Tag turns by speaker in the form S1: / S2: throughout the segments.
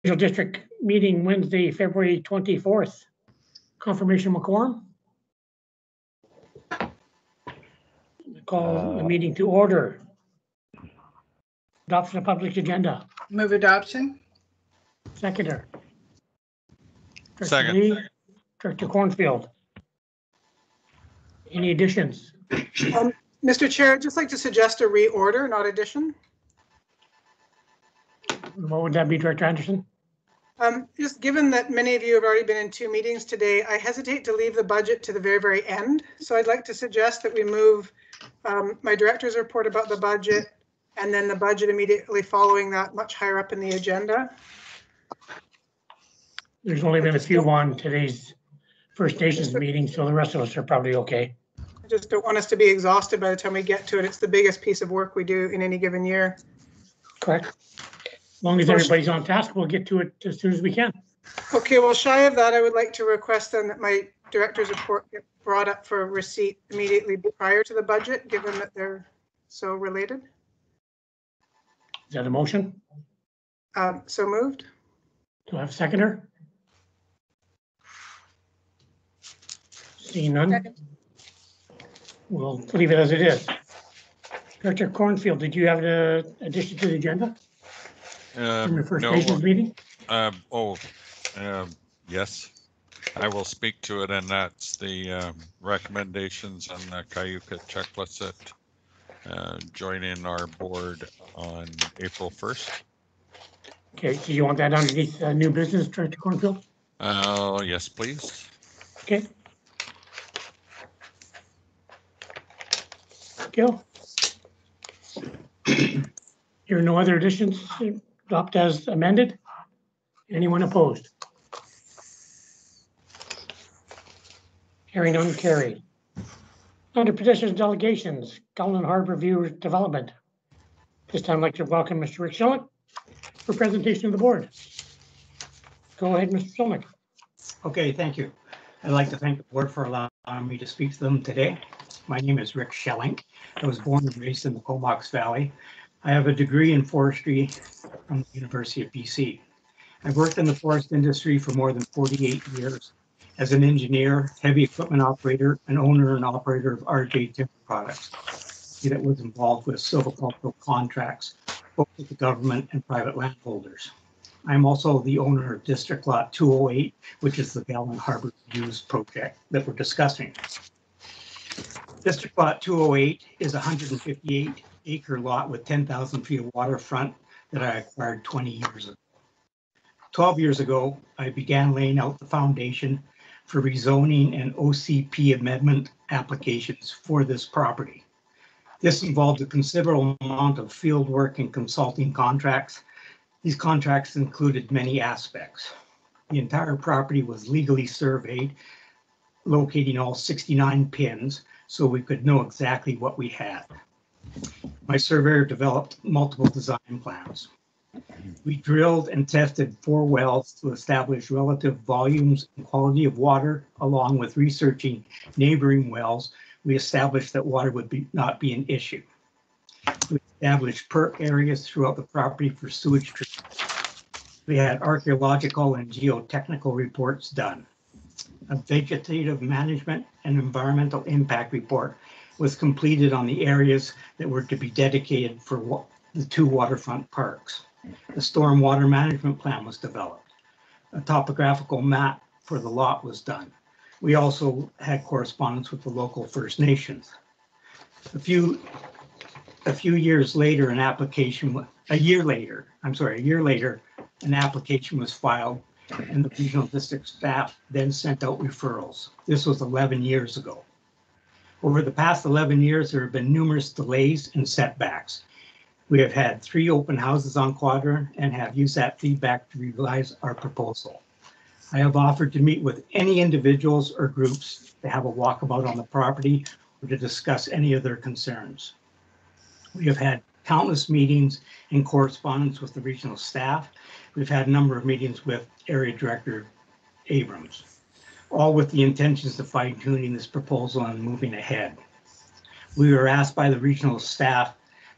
S1: District meeting Wednesday, February 24th. Confirmation of quorum. Call the meeting to order. Adoption of public agenda.
S2: Move adoption.
S1: Seconder. Director
S3: Second.
S1: Lee, Director Cornfield. Any additions?
S2: Mr. Chair, I'd just like to suggest a reorder, not addition.
S1: What would that be, Director Anderson?
S2: Just given that many of you have already been in 2 meetings today, I hesitate to leave the budget to the very, very end. So I'd like to suggest that we move my director's report about the budget and then the budget immediately following that, much higher up in the agenda.
S1: There's only been a few on today's First Nations meeting, so the rest of us are probably okay.
S2: I just don't want us to be exhausted by the time we get to it. It's the biggest piece of work we do in any given year.
S1: Correct. As long as everybody's on task, we'll get to it as soon as we can.
S2: Okay, well, shy of that, I would like to request then that my director's report get brought up for receipt immediately prior to the budget, given that they're so related.
S1: Is that a motion?
S2: So moved.
S1: Do I have a seconder? Seeing none.
S2: Second.
S1: We'll leave it as it is. Director Cornfield, did you have an addition to the agenda from your First Nations meeting?
S3: Yes, I will speak to it, and that's the recommendations on the Cayuga checklist that joining our board on April 1st.
S1: Okay, so you want that underneath new business, Director Cornfield?
S3: Yes, please.
S1: Okay. Gil? Here are no other additions. Adopt as amended. Anyone opposed? Hearing none, carried. Under petitions delegations, Gowland Harbor View Development. This time I'd like to welcome Mr. Rick Schillick for presentation of the board. Go ahead, Mr. Schillick.
S4: Okay, thank you. I'd like to thank the board for allowing me to speak to them today. My name is Rick Schillick. I was born and raised in the Comox Valley. I have a degree in forestry from the University of BC. I've worked in the forest industry for more than 48 years as an engineer, heavy equipment operator, and owner and operator of RJ Timber Products that was involved with silvicultural contracts, both with the government and private landholders. I'm also the owner of District Lot 208, which is the Gowland Harbor Views project that we're discussing. District Lot 208 is a 158-acre lot with 10,000 feet of waterfront that I acquired 20 years ago. 12 years ago, I began laying out the foundation for rezoning and OCP amendment applications for this property. This involved a considerable amount of field work and consulting contracts. These contracts included many aspects. The entire property was legally surveyed, locating all 69 pins so we could know exactly what we had. My surveyor developed multiple design plans. We drilled and tested 4 wells to establish relative volumes and quality of water. Along with researching neighboring wells, we established that water would not be an issue. We established perk areas throughout the property for sewage treatment. We had archaeological and geotechnical reports done. A vegetative management and environmental impact report was completed on the areas that were to be dedicated for the 2 waterfront parks. The storm water management plan was developed. A topographical map for the lot was done. We also had correspondence with the local First Nations. A year later, an application was filed, and the regional district staff then sent out referrals. This was 11 years ago. Over the past 11 years, there have been numerous delays and setbacks. We have had 3 open houses on Quadra and have used that feedback to revise our proposal. I have offered to meet with any individuals or groups to have a walkabout on the property or to discuss any of their concerns. We have had countless meetings and correspondence with the regional staff. We've had a number of meetings with Area Director Abrams, all with the intentions of fine-tuning this proposal and moving ahead. We were asked by the regional staff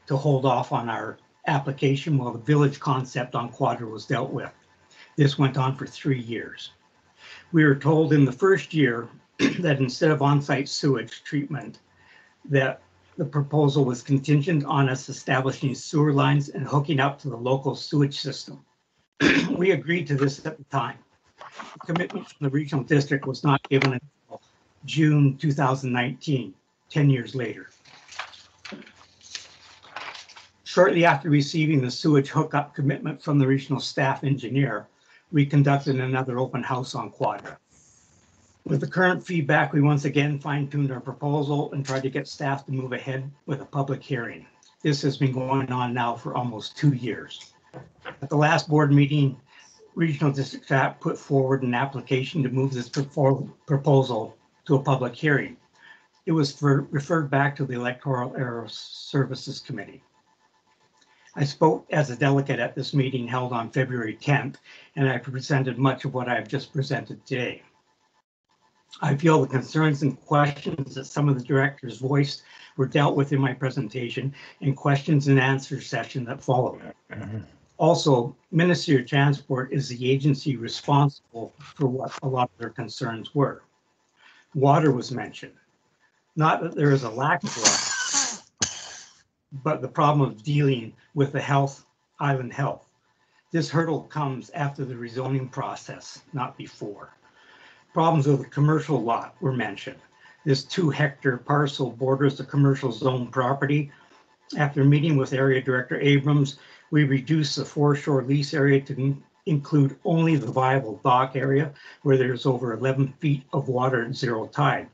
S4: to hold off on our application while the village concept on Quadra was dealt with. This went on for 3 years. We were told in the first year that instead of on-site sewage treatment, that the proposal was contingent on us establishing sewer lines and hooking up to the local sewage system. We agreed to this at the time. The commitment from the regional district was not given until June 2019, 10 years later. Shortly after receiving the sewage hookup commitment from the regional staff engineer, we conducted another open house on Quadra. With the current feedback, we once again fine-tuned our proposal and tried to get staff to move ahead with a public hearing. This has been going on now for almost 2 years. At the last board meeting, Regional District Staff put forward an application to move this proposal to a public hearing. It was referred back to the Electoral Area Services Committee. I spoke as a delegate at this meeting held on February 10th, and I presented much of what I have just presented today. I feel the concerns and questions that some of the directors voiced were dealt with in my presentation and questions and answer session that followed. Also, Ministry of Transport is the agency responsible for what a lot of their concerns were. Water was mentioned. Not that there is a lack of water, but the problem of dealing with the island health. This hurdle comes after the rezoning process, not before. Problems with the commercial lot were mentioned. This 2-hectare parcel borders the commercial zone property. After meeting with Area Director Abrams, we reduced the foreshore lease area to include only the viable dock area where there's over 11 feet of water at zero tide.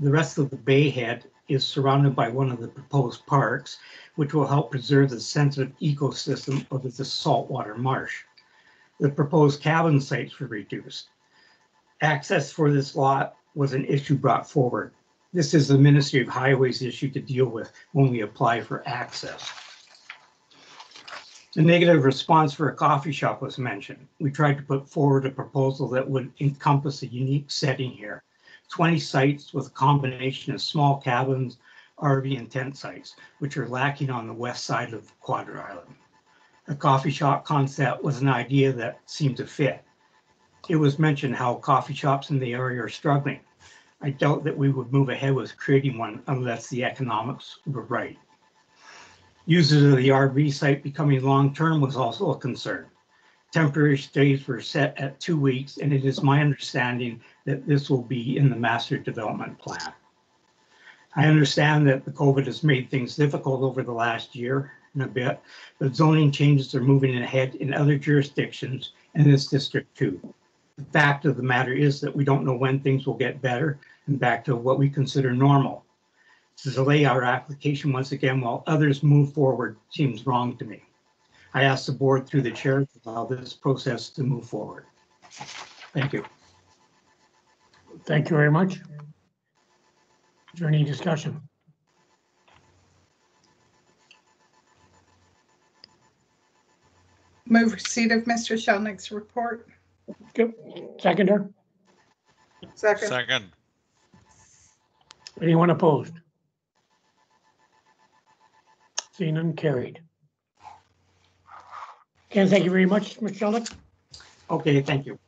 S4: The rest of the bay head is surrounded by one of the proposed parks, which will help preserve the sensitive ecosystem of the saltwater marsh. The proposed cabin sites were reduced. Access for this lot was an issue brought forward. This is the Ministry of Highways issue to deal with when we apply for access. The negative response for a coffee shop was mentioned. We tried to put forward a proposal that would encompass a unique setting here. 20 sites with a combination of small cabins, RV and tent sites, which are lacking on the west side of Quadra Island. A coffee shop concept was an idea that seemed to fit. It was mentioned how coffee shops in the area are struggling. I doubt that we would move ahead with creating one unless the economics were right. Users of the RV site becoming long-term was also a concern. Temporary stays were set at 2 weeks, and it is my understanding that this will be in the master development plan. I understand that the COVID has made things difficult over the last year and a bit, but zoning changes are moving ahead in other jurisdictions and this district too. The fact of the matter is that we don't know when things will get better and back to what we consider normal. To delay our application once again while others move forward seems wrong to me. I ask the board through the chair to allow this process to move forward. Thank you.
S1: Thank you very much. Is there any discussion?
S5: Move receipt of Mr. Shelnick's report.
S1: Good. Seconder?
S2: Second.
S3: Second.
S1: Anyone opposed? Seeing none, carried. Ken, thank you very much, Mr. Shelnick.
S4: Okay, thank you.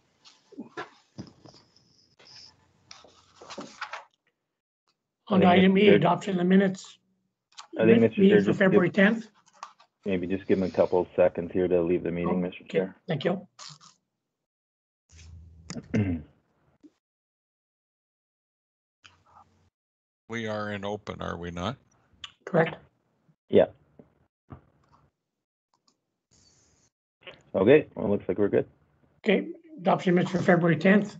S1: On to item E, adoption of the minutes.
S6: I think, Mr. Chair,
S1: Meeting for
S6: just
S1: February 10th.
S6: maybe just give him a couple of seconds here to leave the meeting, Mr.
S1: Okay,
S6: Chair.
S1: thank you.
S3: We are in open, are we not?
S1: Correct.
S6: Yeah. Okay, well, looks like we're good.
S1: Okay, adoption minutes for February 10th.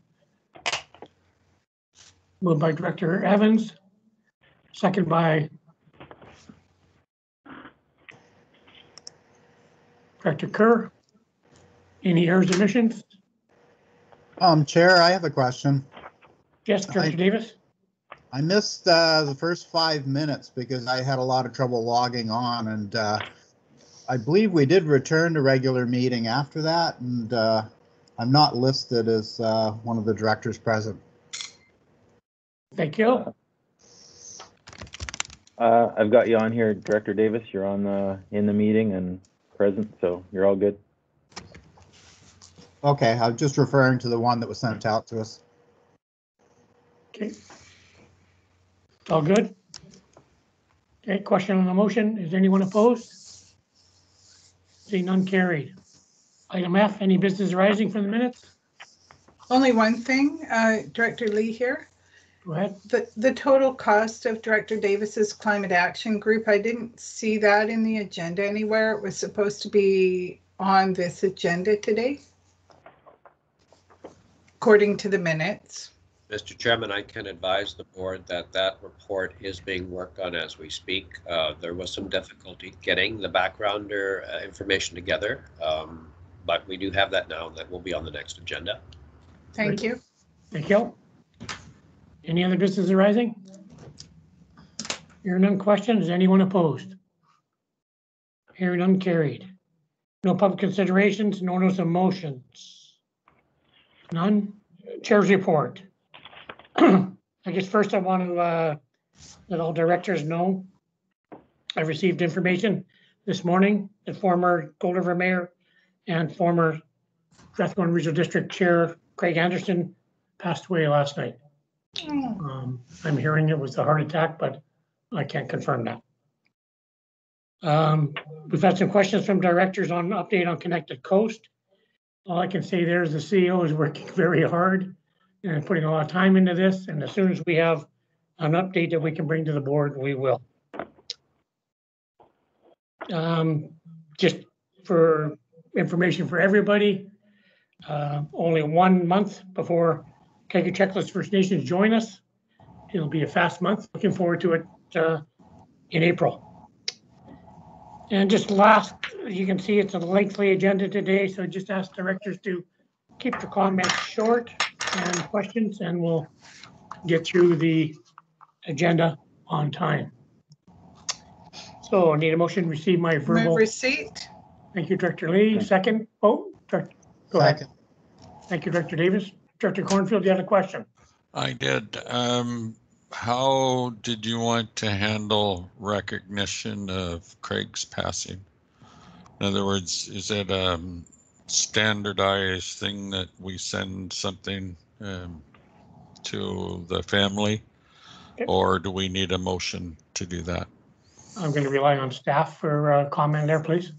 S1: Moved by Director Evans, second by Director Kerr. Any errors or omissions?
S7: Chair, I have a question.
S1: Yes, Director Davis?
S7: I missed the first 5 minutes because I had a lot of trouble logging on, and I believe we did return to regular meeting after that, and I'm not listed as one of the directors present.
S1: Thank you.
S6: I've got you on here, Director Davis. You're on in the meeting and present, so you're all good.
S7: Okay, I'm just referring to the one that was sent out to us.
S1: Okay. All good? Okay, question on the motion. Is anyone opposed? Seeing none, carried. Item F, any business arising from the minutes?
S5: Only one thing, Director Lee here.
S1: Go ahead.
S5: The total cost of Director Davis's climate action group, I didn't see that in the agenda anywhere. It was supposed to be on this agenda today, according to the minutes.
S8: Mr. Chairman, I can advise the board that that report is being worked on as we speak. There was some difficulty getting the backgrounder information together, but we do have that now, and that will be on the next agenda.
S5: Thank you.
S1: Thank you. Any other business arising? Hearing none, questions. Anyone opposed? Hearing none, carried. No public considerations, no notice of motions. None. Chair's report. I guess first I want to let all directors know I've received information this morning that former Gold River Mayor and former Strathcona Regional District Chair Craig Anderson passed away last night. I'm hearing it was a heart attack, but I can't confirm that. We've had some questions from directors on update on Connected Coast. All I can say there is the CEO is working very hard and putting a lot of time into this. And as soon as we have an update that we can bring to the board, we will. Just for information for everybody, only 1 month before Kaika Checklist First Nations join us. It'll be a fast month. Looking forward to it in April. And just last, you can see it's a lengthy agenda today, so just ask directors to keep the comments short and questions, and we'll get through the agenda on time. So I need a motion to receive my verbal.
S5: Move receipt.
S1: Thank you, Director Lee. Second. Oh, Director, go ahead.
S7: Second.
S1: Thank you, Director Davis. Director Cornfield, you had a question?
S3: I did. How did you want to handle recognition of Craig's passing? In other words, is it a standardized thing that we send something to the family, or do we need a motion to do that?
S1: I'm going to rely on staff for comment there, please.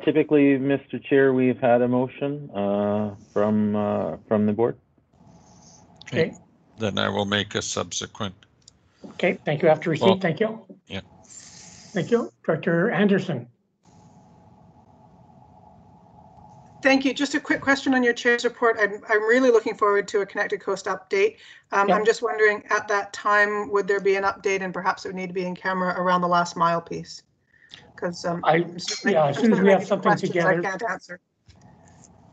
S6: Typically, Mr. Chair, we've had a motion from the board.
S1: Okay.
S3: Then I will make a subsequent.
S1: Okay, thank you. After receipt,
S3: Well,
S1: thank you.
S3: yeah.
S1: Thank you. Director Anderson.
S2: Thank you. Just a quick question on your chair's report. I'm really looking forward to a Connected Coast update. I'm just wondering, at that time, would there be an update, and perhaps it would need to be in camera around the last mile piece? Because
S1: yeah, as soon as we have something together,
S2: I can't answer.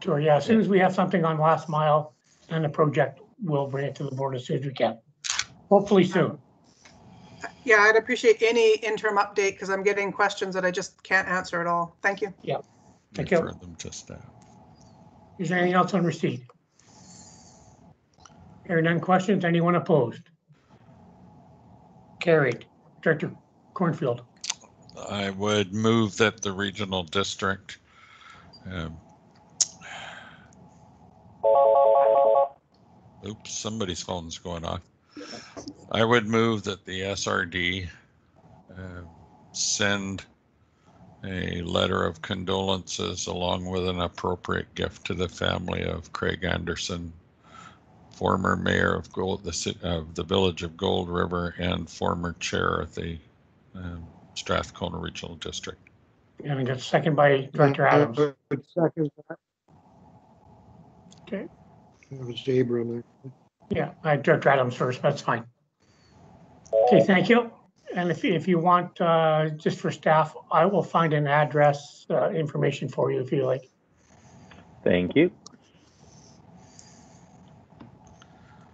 S1: Sure. Yeah, as soon as we have something on last mile and the project, we'll bring it to the board as soon as we can. Hopefully soon.
S2: Yeah, I'd appreciate any interim update because I'm getting questions that I just can't answer at all. Thank you.
S1: Yeah. Thank you.
S3: Refer them to staff.
S1: Is there anything else on receipt? Hearing none, questions. Anyone opposed? Carried. Director Cornfield.
S3: I would move that the regional district oops, somebody's phone's going off. I would move that the SRD send a letter of condolences along with an appropriate gift to the family of Craig Anderson, former mayor of the village of Gold River and former chair of the Strathcona Regional District.
S1: And I got a second by Director Adams.
S9: Second that.
S1: Okay.
S9: That was Abram.
S1: Yeah, I had Director Adams first. That's fine. Okay, thank you. And if you want, just for staff, I will find an address information for you if you like.
S6: Thank you.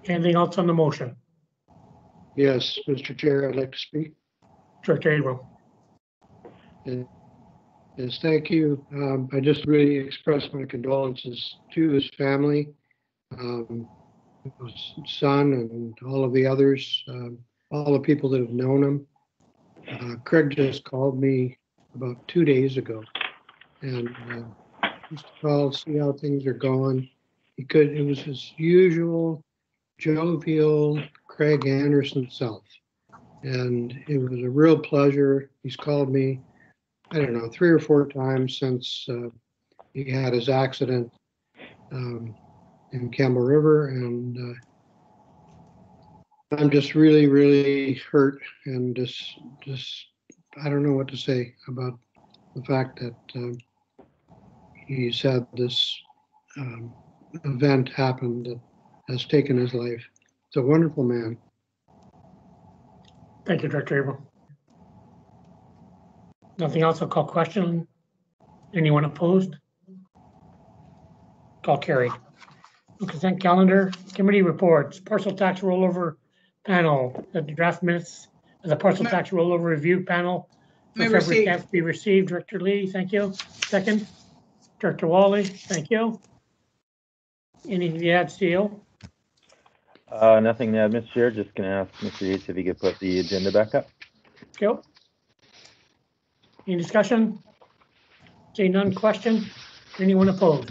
S1: Anything else on the motion?
S9: Yes, Mr. Chair, I'd like to speak.
S1: Director Abram.
S9: Yes, thank you. I just really express my condolences to his family, his son, and all of the others, all the people that have known him. Craig just called me about 2 days ago, and just to call, see how things are going. It was his usual jovial Craig Anderson self. And it was a real pleasure. He's called me, I don't know, 3 or 4 times since he had his accident in Campbell River. And I'm just really, really hurt and just, I don't know what to say about the fact that he's had this event happen that has taken his life. It's a wonderful man.
S1: Thank you, Director Abram. Nothing else? I'll call question. Anyone opposed? Call carried. Consent calendar, committee reports, parcel tax rollover panel, the draft minutes of the parcel tax rollover review panel for
S5: Move
S1: February
S5: received.
S1: 10th be received. Director Lee, thank you. Second, Director Wally, thank you. Anything to add, CEO?
S6: Nothing to add, Mr. Chair. Just going to ask Mr. Yates if he could put the agenda back up.
S1: Go. Any discussion? Seeing none, question? Anyone opposed?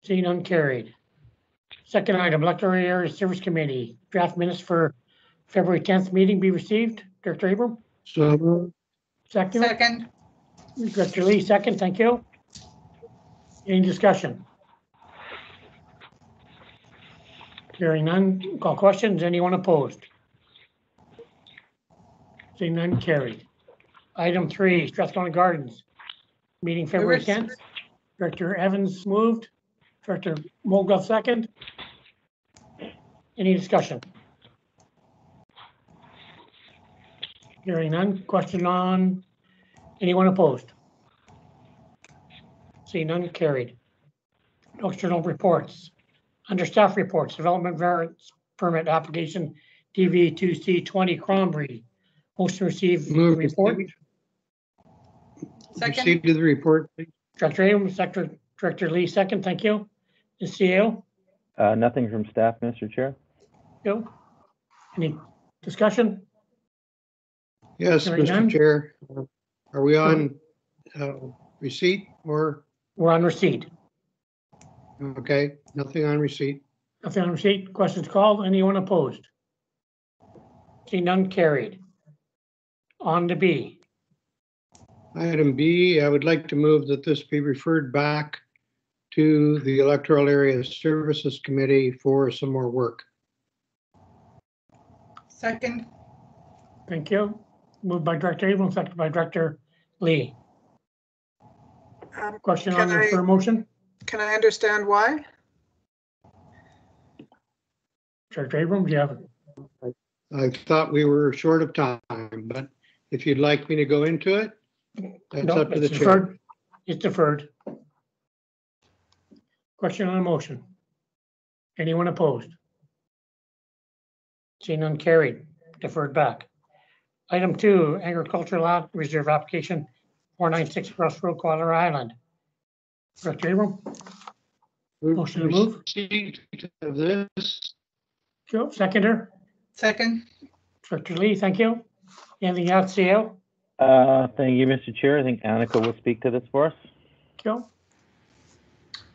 S1: Seeing none, carried. Second item, electoral area service committee, draft minutes for February 10th meeting be received. Director Abram,
S9: So
S1: second.
S5: Second.
S1: Director Lee, second, thank you. Any discussion? Hearing none, call questions. Anyone opposed? Seeing none, carried. Item 3, Strathcona Gardens, meeting February 10th. Director Evans moved. Director Mogul, second. Any discussion? Hearing none, question on, anyone opposed? See none, carried. No external reports. Under staff reports, development variance permit application DV2C20 Crombie. Motion to receive the
S9: Move
S1: report.
S5: Second.
S9: proceed to the report, please.
S1: Director Abrams, Director Lee, second, thank you. The CEO,
S6: Nothing from staff, Mr. Chair.
S1: Joe. Any discussion?
S9: Yes,
S1: Hearing none.
S9: Mr. Chair. Are we on receipt or,
S1: We're on receipt.
S9: okay, nothing on receipt?
S1: Nothing on receipt. Questions called. Anyone opposed? See none, carried. On to B.
S9: Item B, I would like to move that this be referred back to the Electoral Area Services Committee for some more work.
S5: Second.
S1: Thank you. Moved by Director Abrams, seconded by Director Lee. Question on
S2: Can
S1: the
S2: I-
S1: third motion?
S2: Can I understand why?
S1: Director Abrams, you have,
S9: I thought we were short of time, but if you'd like me to go into it, that's
S1: no,
S9: up to the
S1: it's
S9: chair.
S1: deferred. It's deferred. Question on the motion. Anyone opposed? Seeing none, carried, deferred back. Item 2, agricultural land reserve application 496 Crossroad, Quadler Island. Director Abrams, motion to move.
S9: Receipt of this.
S1: Joe, seconder.
S5: Second.
S1: Director Lee, thank you. Anything else, CEO?
S6: Thank you, Mr. Chair. I think Annika will speak to this for us.
S1: Joe?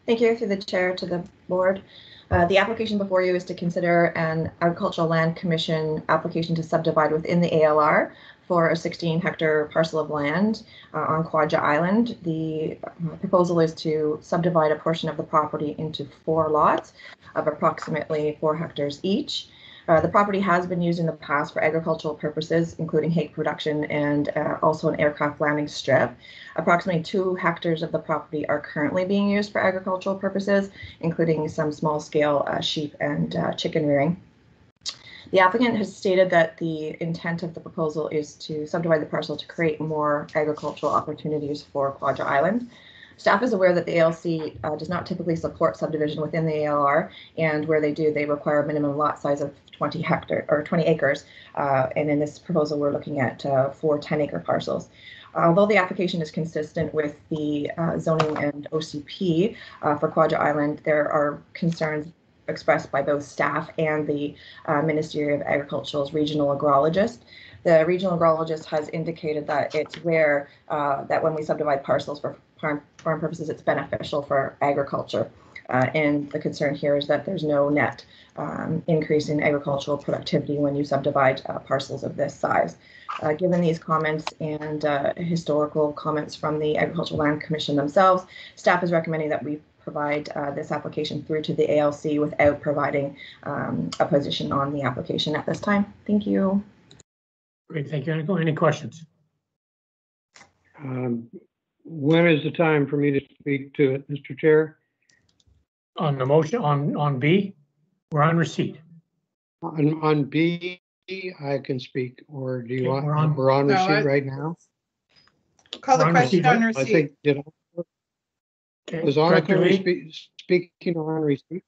S10: Thank you, through the chair to the board. The application before you is to consider an agricultural land commission application to subdivide within the ALR for a 16-hectare parcel of land on Quadra Island. The proposal is to subdivide a portion of the property into 4 lots of approximately 4 hectares each. The property has been used in the past for agricultural purposes, including hay production and also an aircraft landing strip. Approximately 2 hectares of the property are currently being used for agricultural purposes, including some small-scale sheep and chicken rearing. The applicant has stated that the intent of the proposal is to subdivide the parcel to create more agricultural opportunities for Quadra Island. Staff is aware that the ALC does not typically support subdivision within the ALR, and where they do, they require a minimum lot size of 20 acres. And in this proposal, we're looking at 4 10-acre parcels. Although the application is consistent with the zoning and OCP for Quadra Island, there are concerns expressed by both staff and the Ministry of Agriculture's regional agrologist. The regional agrologist has indicated that it's rare that when we subdivide parcels for farm purposes, it's beneficial for agriculture. And the concern here is that there's no net increase in agricultural productivity when you subdivide parcels of this size. Given these comments and historical comments from the Agricultural Land Commission themselves, staff is recommending that we provide this application through to the ALC without providing a position on the application at this time. Thank you.
S1: Great, thank you, Aniko. Any questions?
S9: When is the time for me to speak to it, Mr. Chair?
S1: On the motion, on B, we're on receipt.
S9: On B, I can speak, or do you
S1: Okay,
S9: want, we're on
S5: No,
S9: receipt right now?
S5: Call the
S1: We're on
S5: question
S1: receipt.
S5: on
S9: I
S5: receipt.
S9: think,
S1: Okay,
S9: was
S1: Director
S9: Annika
S1: Lee,
S9: speaking on receipt?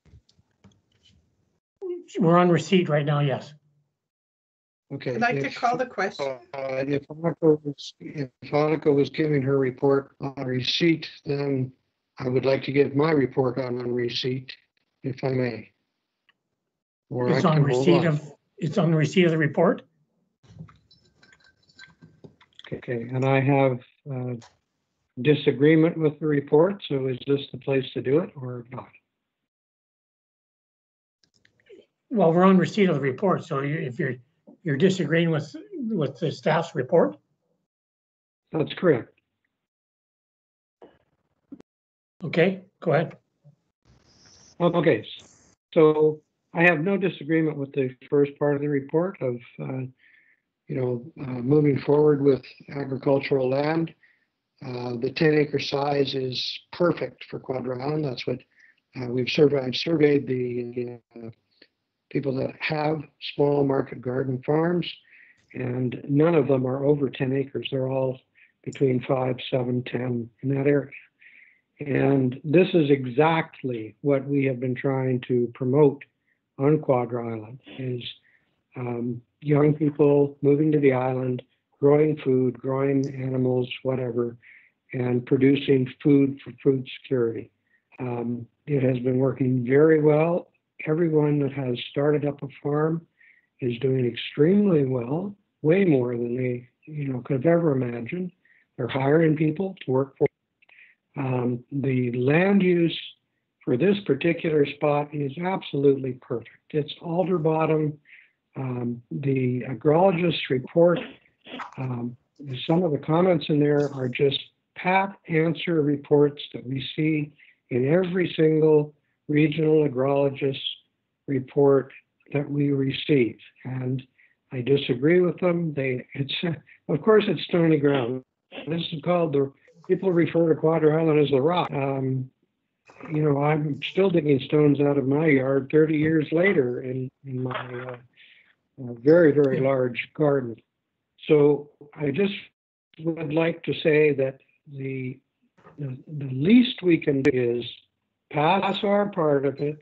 S1: we're on receipt right now, yes.
S9: Okay.
S5: I'd like to call the question.
S9: If Annika was giving her report on receipt, then I would like to give my report on receipt, if I may. Or
S1: It's
S9: I
S1: on
S9: can hold
S1: receipt
S9: on.
S1: of, it's on the receipt of the report.
S9: Okay, and I have disagreement with the report, so is this the place to do it or not?
S1: Well, we're on receipt of the report, so if you're disagreeing with the staff's report,
S9: That's correct.
S1: okay, go ahead.
S9: Okay, so I have no disagreement with the first part of the report of, moving forward with agricultural land. The 10-acre size is perfect for Quadra Island. That's what we've surveyed. I've surveyed the people that have small market garden farms, and none of them are over 10 acres. They're all between 5, 7, 10 in that area. And this is exactly what we have been trying to promote on Quadra Island, is young people moving to the island, growing food, growing animals, whatever, and producing food for food security. It has been working very well. Everyone that has started up a farm is doing extremely well, way more than they could have ever imagined. They're hiring people to work for. The land use for this particular spot is absolutely perfect. It's alder bottom. The agrologist's report, some of the comments in there are just pat answer reports that we see in every single regional agrologist report that we receive. And I disagree with them. Of course, it's stony ground. This is called people refer to Quadra Island as the rock. I'm still digging stones out of my yard 30 years later in my very, very large garden. So I just would like to say that the least we can do is pass our part of it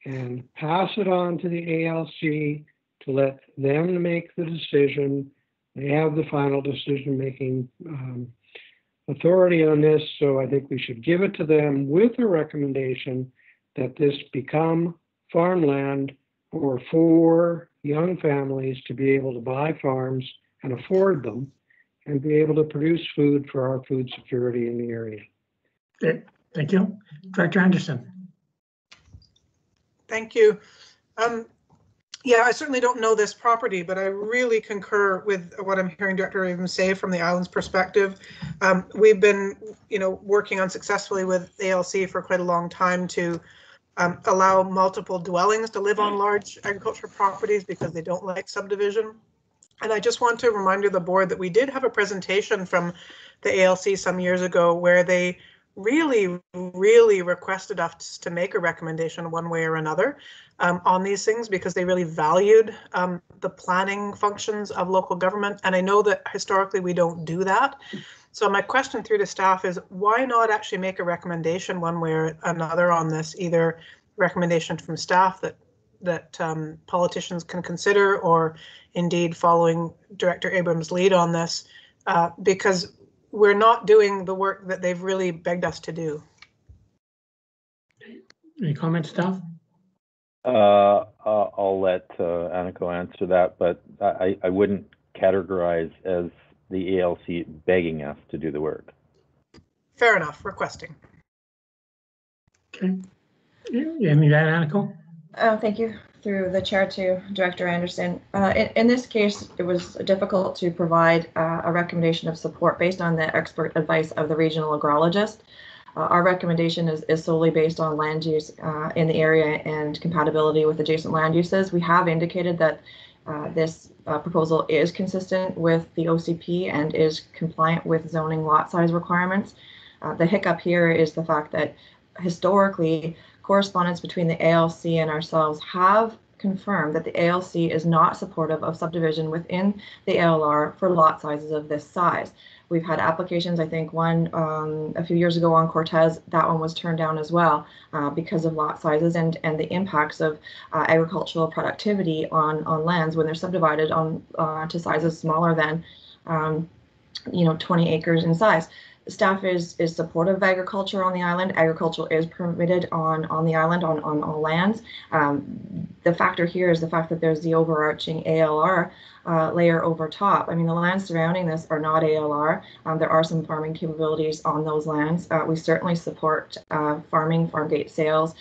S9: and pass it on to the ALC to let them make the decision. They have the final decision-making authority on this, so I think we should give it to them with a recommendation that this become farmland for young families to be able to buy farms and afford them and be able to produce food for our food security in the area.
S1: Okay, thank you. Director Anderson.
S2: Thank you. Yeah, I certainly don't know this property, but I really concur with what I'm hearing Director Abrams say from the island's perspective. We've been, working unsuccessfully with ALC for quite a long time to allow multiple dwellings to live on large agricultural properties because they don't like subdivision. And I just want to remind the board that we did have a presentation from the ALC some years ago where they really, really requested us to make a recommendation one way or another on these things because they really valued the planning functions of local government. And I know that historically we don't do that. So my question through to staff is why not actually make a recommendation one way or another on this, either recommendation from staff that politicians can consider, or indeed following Director Abrams' lead on this, because we're not doing the work that they've really begged us to do.
S1: Any comments, staff?
S6: I'll let Aniko answer that, but I wouldn't categorize as the ALC begging us to do the work.
S2: fair enough, requesting.
S1: Okay. Any of that, Aniko?
S10: Thank you. Through the chair to Director Anderson. In this case, it was difficult to provide a recommendation of support based on the expert advice of the regional agrologist. Our recommendation is solely based on land use in the area and compatibility with adjacent land uses. We have indicated that this proposal is consistent with the OCP and is compliant with zoning lot size requirements. The hiccup here is the fact that historically, correspondence between the ALC and ourselves have confirmed that the ALC is not supportive of subdivision within the ALR for lot sizes of this size. We've had applications, I think one a few years ago on Cortez, that one was turned down as well because of lot sizes and the impacts of agricultural productivity on lands when they're subdivided on to sizes smaller than 20 acres in size. Staff is supportive of agriculture on the island. Agriculture is permitted on the island on all lands. The factor here is the fact that there's the overarching ALR layer over top. I mean, the lands surrounding this are not ALR. There are some farming capabilities on those lands. We certainly support farming, farm gate sales,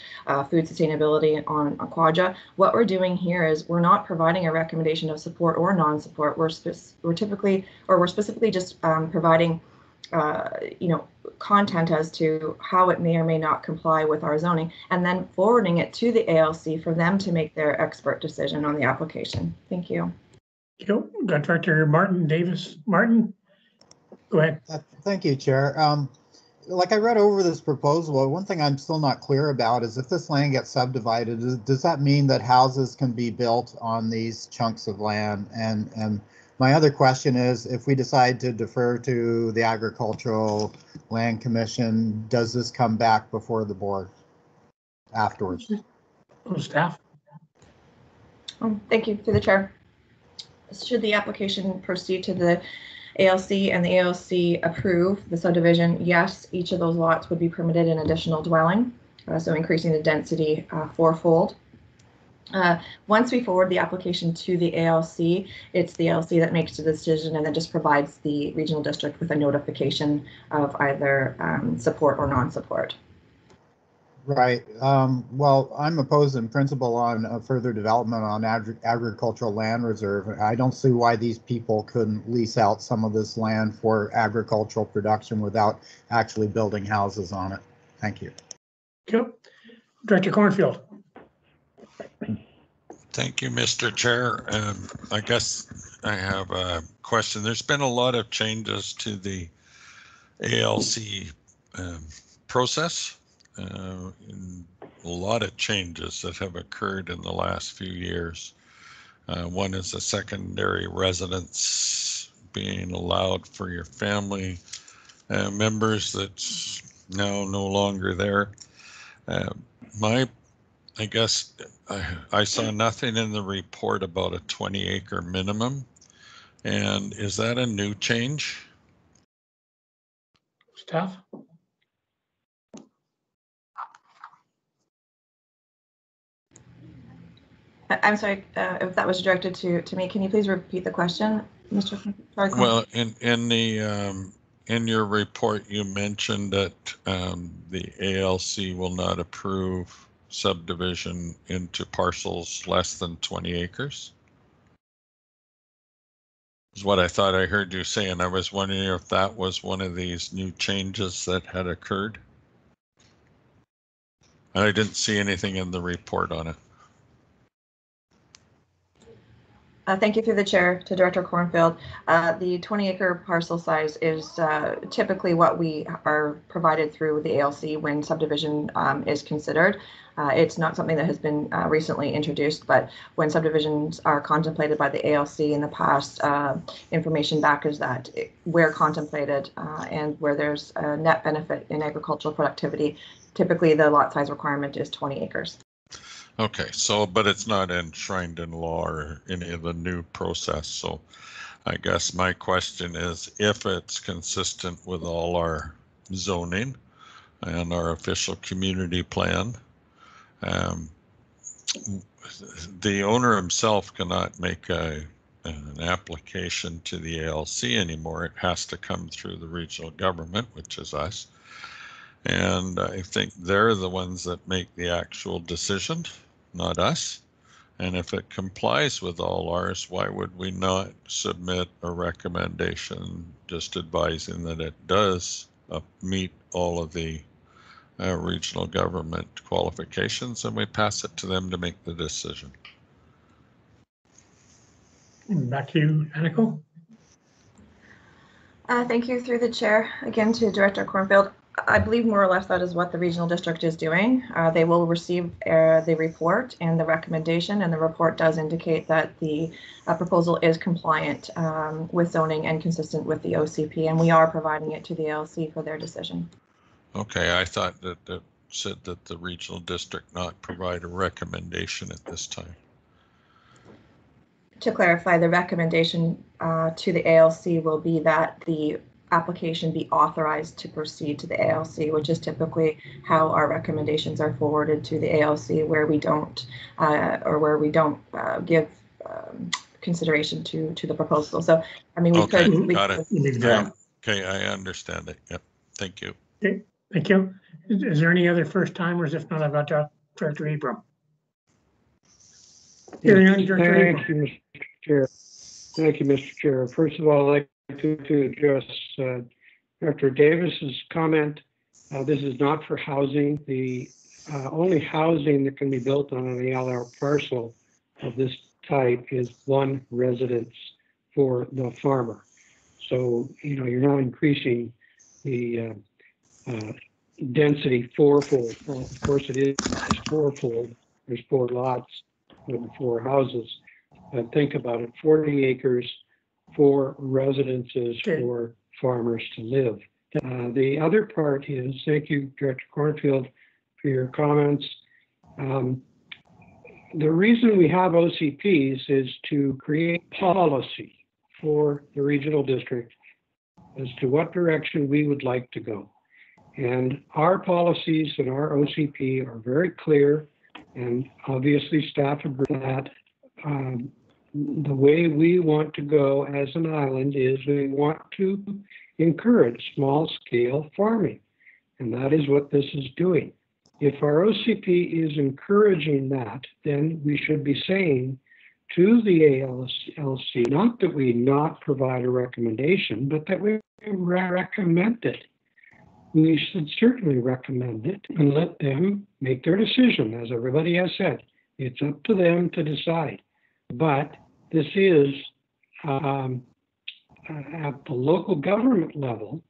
S10: food sustainability on Quadra. What we're doing here is we're not providing a recommendation of support or non-support. We're specifically just providing content as to how it may or may not comply with our zoning, and then forwarding it to the ALC for them to make their expert decision on the application. Thank you.
S1: Got Director Martin Davis. Martin, go ahead.
S7: Thank you, Chair. Like I read over this proposal, one thing I'm still not clear about is if this land gets subdivided, does that mean that houses can be built on these chunks of land? And my other question is, if we decide to defer to the Agricultural Land Commission, does this come back before the board afterwards?
S1: Staff.
S10: Thank you. Through the chair. Should the application proceed to the ALC and the ALC approve the subdivision, yes, each of those lots would be permitted an additional dwelling, so increasing the density fourfold. Once we forward the application to the ALC, it's the ALC that makes the decision and then just provides the regional district with a notification of either support or non-support.
S7: Right. Well, I'm opposed in principle on further development on agricultural land reserve. I don't see why these people couldn't lease out some of this land for agricultural production without actually building houses on it. Thank you.
S1: Director Cornfield.
S3: Thank you, Mr. Chair. I guess I have a question. There's been a lot of changes to the ALC process. A lot of changes that have occurred in the last few years. One is a secondary residence being allowed for your family members that's now no longer there. I guess I saw nothing in the report about a 20-acre minimum. And is that a new change?
S1: Staff?
S10: I'm sorry if that was directed to me. Can you please repeat the question, Mr. Sorry.
S3: Well, in your report, you mentioned that the ALC will not approve subdivision into parcels less than 20 acres. Is what I thought I heard you say, and I was wondering if that was one of these new changes that had occurred. And I didn't see anything in the report on it.
S10: Thank you through the chair to Director Cornfield. The 20-acre parcel size is typically what we are provided through the ALC when subdivision is considered. It's not something that has been recently introduced, but when subdivisions are contemplated by the ALC in the past, information back is that where contemplated and where there's a net benefit in agricultural productivity, typically the lot size requirement is 20 acres.
S3: Okay, so, but it's not enshrined in law or any of the new process. So I guess my question is, if it's consistent with all our zoning and our official community plan, the owner himself cannot make a an application to the ALC anymore. It has to come through the regional government, which is us. And I think they're the ones that make the actual decision, not us. And if it complies with all ours, why would we not submit a recommendation just advising that it does meet all of the regional government qualifications, and we pass it to them to make the decision?
S1: Back to you, Aniko.
S10: Thank you through the chair again to Director Cornfield. I believe more or less that is what the regional district is doing. They will receive the report and the recommendation, and the report does indicate that the proposal is compliant with zoning and consistent with the OCP, and we are providing it to the ALC for their decision.
S3: Okay, I thought that it said that the regional district not provide a recommendation at this time.
S10: To clarify, the recommendation to the ALC will be that the application be authorized to proceed to the ALC, which is typically how our recommendations are forwarded to the ALC, where we don't give consideration to the proposal. So, I mean, we could.
S3: Got it.
S1: Yeah.
S3: Okay, I understand it. Yep. Thank you.
S1: Okay, thank you. Is there any other first timers? If not, I've got Director Abram. Hearing none, Director Abram.
S9: Thank you, Mr. Chair. Thank you, Mr. Chair. First of all, I'd like to address Dr. Davis's comment. This is not for housing. The only housing that can be built on an ALR parcel of this type is one residence for the farmer. So, you know, you're not increasing the density fourfold. Well, of course, it is fourfold. There's 4 lots with 4 houses. But think about it, 40 acres, 4 residences for farmers to live. The other part is, thank you, Director Cornfield, for your comments. The reason we have OCPs is to create policy for the regional district as to what direction we would like to go. And our policies and our OCP are very clear, and obviously staff agree that the way we want to go as an island is we want to encourage small-scale farming, and that is what this is doing. If our OCP is encouraging that, then we should be saying to the ALC, not that we not provide a recommendation, but that we recommend it. We should certainly recommend it and let them make their decision. As everybody has said, it's up to them to decide. But this is at the local government level.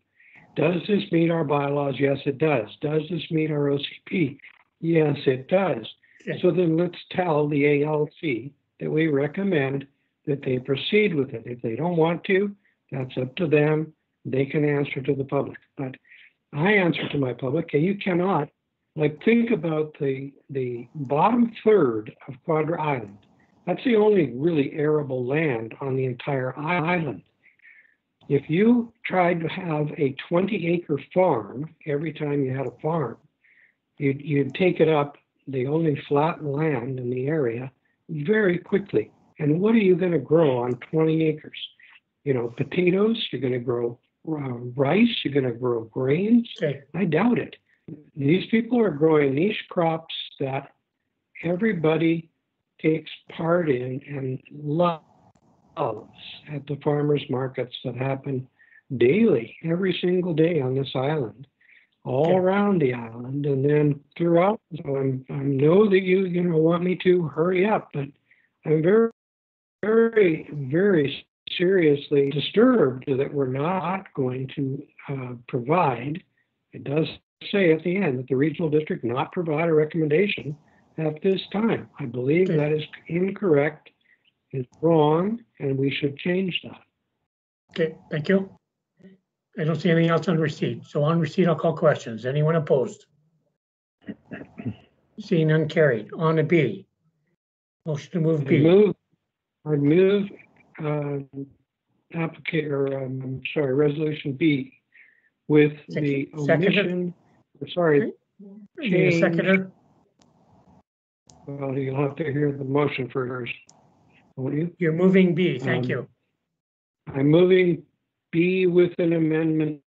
S9: Does this meet our bylaws? Yes, it does. Does this meet our OCP? Yes, it does. Okay. So then let's tell the ALC that we recommend that they proceed with it. If they don't want to, that's up to them. They can answer to the public. But I answer to my public, okay, you cannot, like, think about the bottom third of Quadra Island. That's the only really arable land on the entire island. If you tried to have a 20-acre farm every time you had a farm, you'd take it up, the only flat land in the area, very quickly. And what are you going to grow on 20 acres? You know, potatoes, you're going to grow rice, you're going to grow grains. Okay. I doubt it. These people are growing niche crops that everybody takes part in and loves at the farmers markets that happen daily, every single day on this island, all around the island, and then throughout. So I know that you want me to hurry up, but I'm very, very, very seriously disturbed that we're not going to provide. It does say at the end that the regional district not provide a recommendation at this time. I believe that is incorrect, is wrong, and we should change that.
S1: Okay, thank you. I don't see anything else on receipt. So on receipt, I'll call questions. Anyone opposed? Seeing none, carried. On to B. Motion to move B.
S9: I move resolution B with the omission. Sorry.
S1: Change. Seconder.
S9: Well, you'll have to hear the motion first. won't you?
S1: You're moving B, thank you.
S9: I'm moving B with an amendment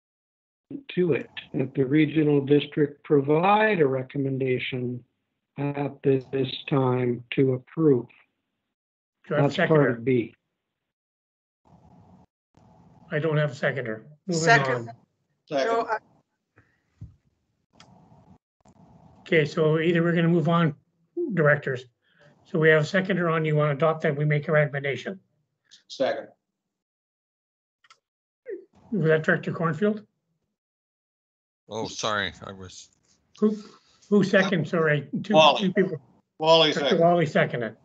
S9: to it, that the regional district provide a recommendation at this time to approve.
S1: Do I have a
S9: That's part
S1: seconder?
S9: of B.
S1: I don't have a seconder. Moving
S2: Second.
S1: on.
S2: Joe,
S1: Okay, so either we're gonna move on, directors. So we have a seconder on, you want to adopt that, we make a recommendation.
S11: Second.
S1: Was that Director Cornfield?
S3: Oh, sorry, I was,
S1: Who second, sorry, two
S11: Wally.
S1: people.
S11: Wally
S1: Director
S11: second.
S1: Wally seconded.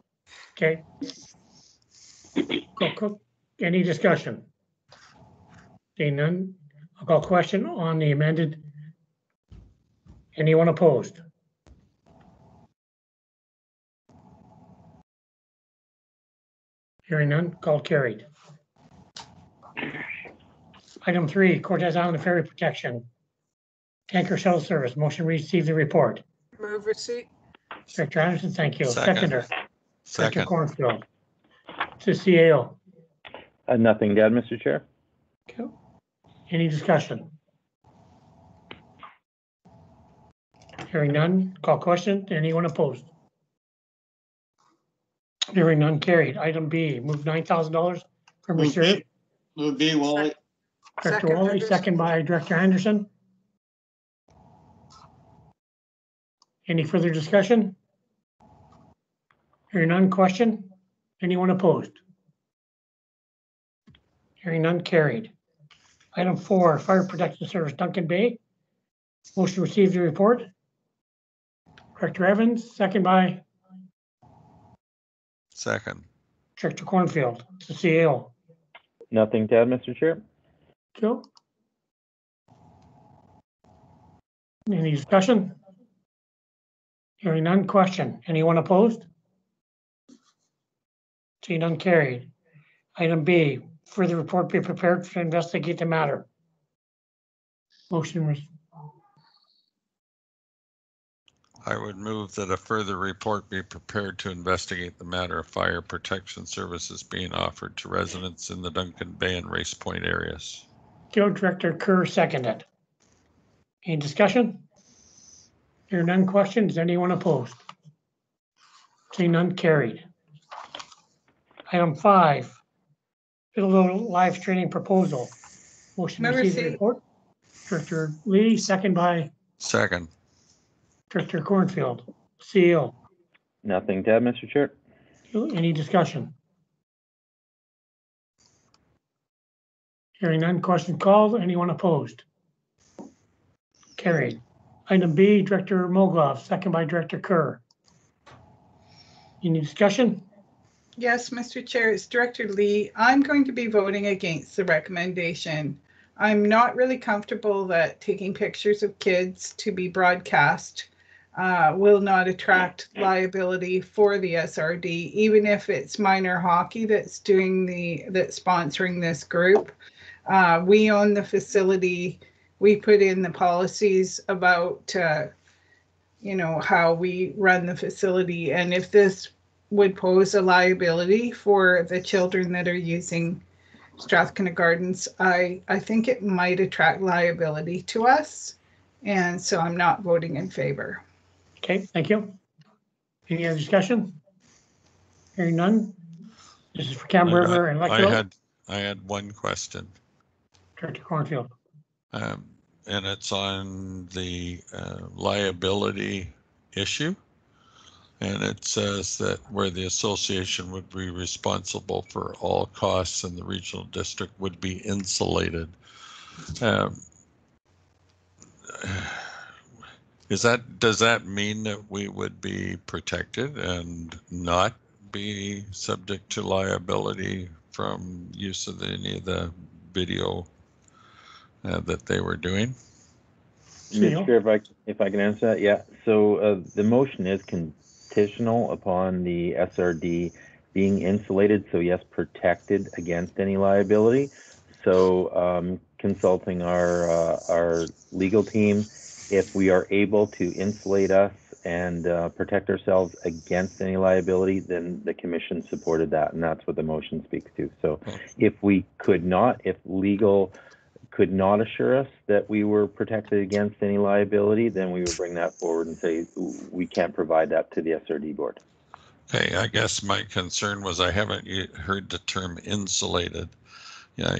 S1: Okay. Any discussion? Seeing none, I'll call question on the amended. Anyone opposed? Hearing none, call carried. Item 3, Cortez Island Ferry Protection. Tanker shuttle service, motion receive the report.
S2: move receipt.
S1: Director Anderson, thank you.
S3: Second.
S1: Seconder, Director
S3: second,
S1: Cornfield. To CAO.
S6: Nothing to add, Mr. Chair.
S1: Okay. Any discussion? Hearing none, call question. Anyone opposed? Hearing none, carried. Item B, move $9,000 from
S11: Move
S1: reserve.
S11: Move B, Wally.
S1: Director
S2: Second,
S1: Wally,
S2: Anderson.
S1: second by Director Anderson. Any further discussion? Hearing none, question. Anyone opposed? Hearing none, carried. Item 4, Fire Protection Service, Duncan Bay. Motion received the report. Director Evans, second by
S3: second,
S1: Director Cornfield. To CAO.
S6: Nothing to add, Mr. Chair.
S1: Joe? Any discussion? Hearing none, question. Anyone opposed? Seeing none, carried. Item B, further report be prepared to investigate the matter. Motion was,
S3: I would move that a further report be prepared to investigate the matter of fire protection services being offered to residents in the Duncan Bay and Race Point areas.
S1: Joe, Director Kerr seconded. Any discussion? Hearing none, questions. Anyone opposed? Seeing none, carried. Item 5, Biddle live streaming proposal. Motion
S5: Move
S1: received the
S5: receipt.
S1: report. Director Lee, second by
S3: Second,
S1: Director Cornfield. CEO.
S6: Nothing to add, Mr. Chair.
S1: Any discussion? Hearing none, question called. Anyone opposed? Carried. Item B, Director Mogul, second by Director Kerr. Any discussion?
S5: Yes, Mr. Chair, it's Director Lee. I'm going to be voting against the recommendation. I'm not really comfortable that taking pictures of kids to be broadcast will not attract liability for the SRD, even if it's minor hockey that's sponsoring this group. We own the facility. We put in the policies about how we run the facility, and if this would pose a liability for the children that are using Strathcona Gardens, I think it might attract liability to us, and so I'm not voting in favor.
S1: Okay, thank you. Any other discussion? Hearing none. This is for Cam River and Electro.
S3: I had one question.
S1: Director Cornfield.
S3: And it's on the liability issue. And it says that where the association would be responsible for all costs and the regional district would be insulated. Does that mean that we would be protected and not be subject to liability from use of any of the video that they were doing?
S6: Mr. Chair, if I can answer that, yeah. So the motion is conditional upon the SRD being insulated. So yes, protected against any liability. So consulting our legal team, if we are able to insulate us and protect ourselves against any liability, then the commission supported that, and that's what the motion speaks to. So if legal could not assure us that we were protected against any liability, then we would bring that forward and say we can't provide that to the SRD board.
S3: Okay, I guess my concern was I haven't heard the term insulated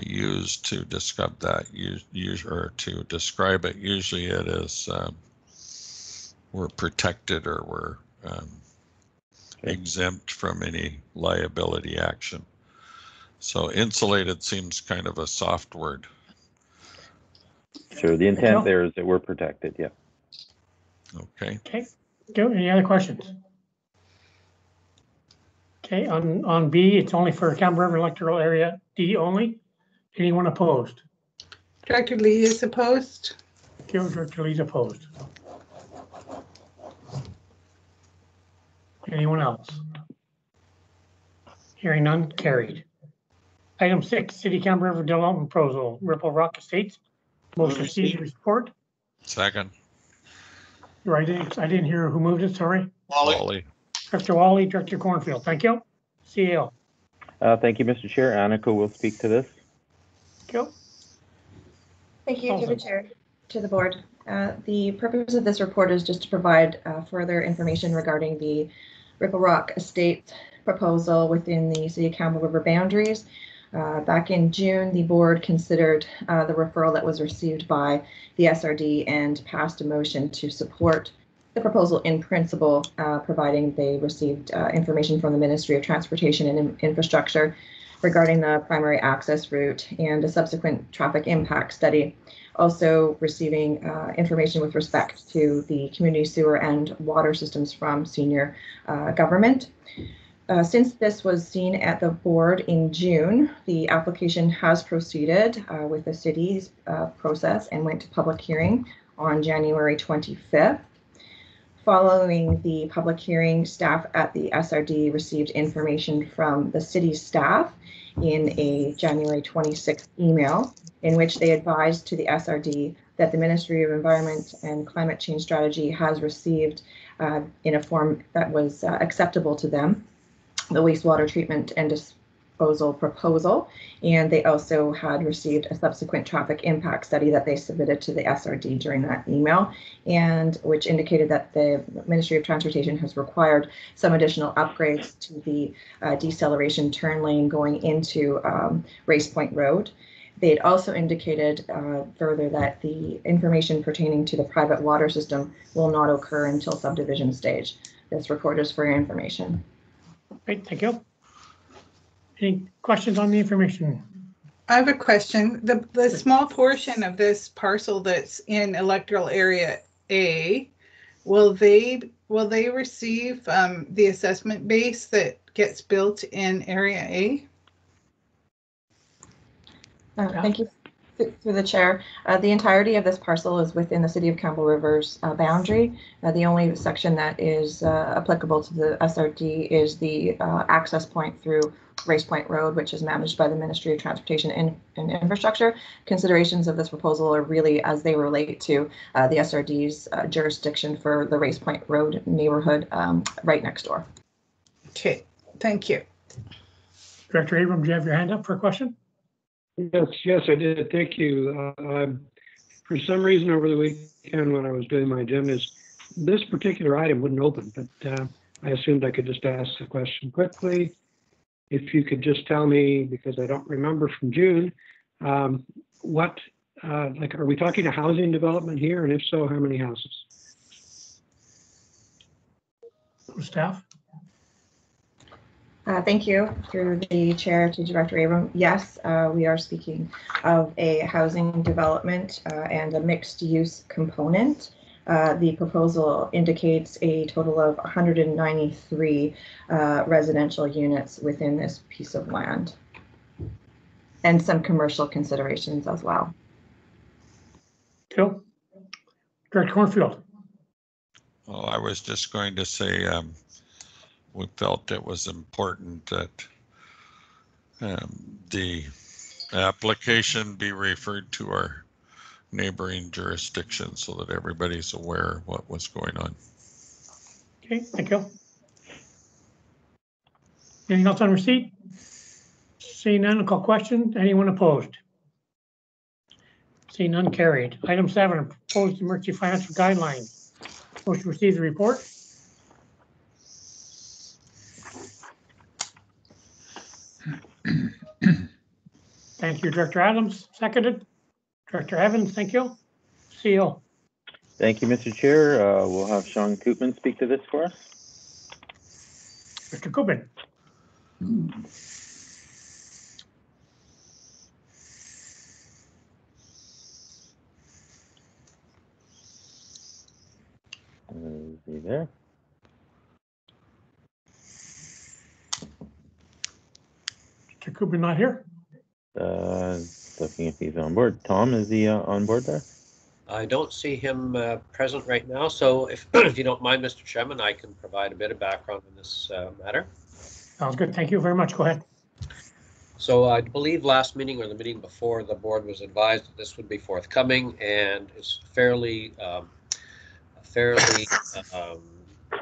S3: used to describe that, or to describe it. Usually it is we're protected or we're exempt from any liability action. So insulated seems kind of a soft word.
S6: Sure, the intent there is that we're protected, yeah.
S3: Okay.
S1: Okay, go. Any other questions? Okay, on B, it's only for Campbell River electoral area D only. Anyone opposed?
S5: Director Lee is opposed.
S1: Okay, Director Lee's opposed. Anyone else? Hearing none, carried. Item 6, City Campbell River Development Proposal, Ripple Rock Estates. Motion received with support.
S3: Second.
S1: I didn't hear who moved it, sorry.
S3: Wally.
S1: Director Wally, Director Cornfield, thank you. CEO.
S6: Thank you, Mr. Chair. Annika will speak to this.
S1: Go.
S10: Thank you to the chair, to the board. The purpose of this report is just to provide further information regarding the Ripple Rock Estate proposal within the City of Campbell River boundaries. Back in June, the board considered the referral that was received by the SRD and passed a motion to support the proposal in principle, providing they received information from the Ministry of Transportation and Infrastructure regarding the primary access route and a subsequent traffic impact study. Also receiving information with respect to the community sewer and water systems from senior government. Since this was seen at the board in June, the application has proceeded with the city's process and went to public hearing on January 25th. Following the public hearing, staff at the SRD received information from the city's staff in a January 26th email in which they advised to the SRD that the Ministry of Environment and Climate Change Strategy has received in a form that was acceptable to them the wastewater treatment and disposal proposal, and they also had received a subsequent traffic impact study that they submitted to the SRD during that email, and which indicated that the Ministry of Transportation has required some additional upgrades to the deceleration turn lane going into Race Point Road. They'd also indicated further that the information pertaining to the private water system will not occur until subdivision stage. This report is for your information.
S1: Great, thank you. Any questions on the information?
S5: I have a question. The small portion of this parcel that's in electoral area A, will they receive the assessment base that gets built in area A?
S10: Thank you through the chair. The entirety of this parcel is within the City of Campbell River's boundary. The only section that is applicable to the SRD is the access point through Race Point Road, which is managed by the Ministry of Transportation and Infrastructure. Considerations of this proposal are really as they relate to the SRD's jurisdiction for the Race Point Road neighborhood right next door.
S5: Okay, thank you.
S1: Director Abram, do you have your hand up for a question?
S9: Yes, I did. Thank you. For some reason over the weekend when I was doing my agendas, this particular item wouldn't open, but I assumed I could just ask the question quickly. If you could just tell me, because I don't remember from June, what, are we talking a housing development here? And if so, how many houses?
S1: Staff?
S10: Thank you. Through the chair to Director Abram. Yes, we are speaking of a housing development and a mixed use component. The proposal indicates a total of 193 residential units within this piece of land and some commercial considerations as well.
S1: Cool. Director Cornfield.
S3: Well, I was just going to say we felt it was important that the application be referred to our neighboring jurisdictions so that everybody's aware of what was going on.
S1: Okay, thank you. Anything else on receipt? Seeing none, I'll call question. Anyone opposed? Seeing none, carried. Item 7, proposed emergency financial guidelines. Motion to receive the report. Thank you, Director Adams. Seconded. Director Evans, thank you. CEO.
S6: Thank you, Mr. Chair. We'll have Sean Koopman speak to this for us.
S1: Mr. Koopman.
S6: Is he there?
S1: Mr. Koopman not here?
S6: Looking if he's on board. Tom, is he on board there?
S8: I don't see him present right now, so if, if you don't mind, Mr. Chairman, I can provide a bit of background on this matter.
S1: Sounds good. Thank you very much. Go ahead.
S8: So I believe last meeting or the meeting before, the board was advised that this would be forthcoming, and it's fairly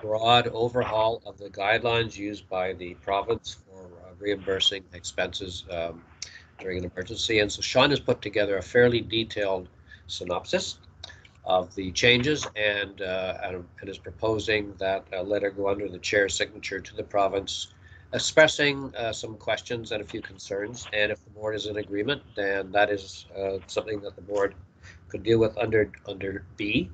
S8: broad overhaul of the guidelines used by the province for reimbursing expenses during an emergency. And so Sean has put together a fairly detailed synopsis of the changes and is proposing that a letter go under the chair's signature to the province, expressing some questions and a few concerns. And if the board is in agreement, then that is something that the board could deal with under B.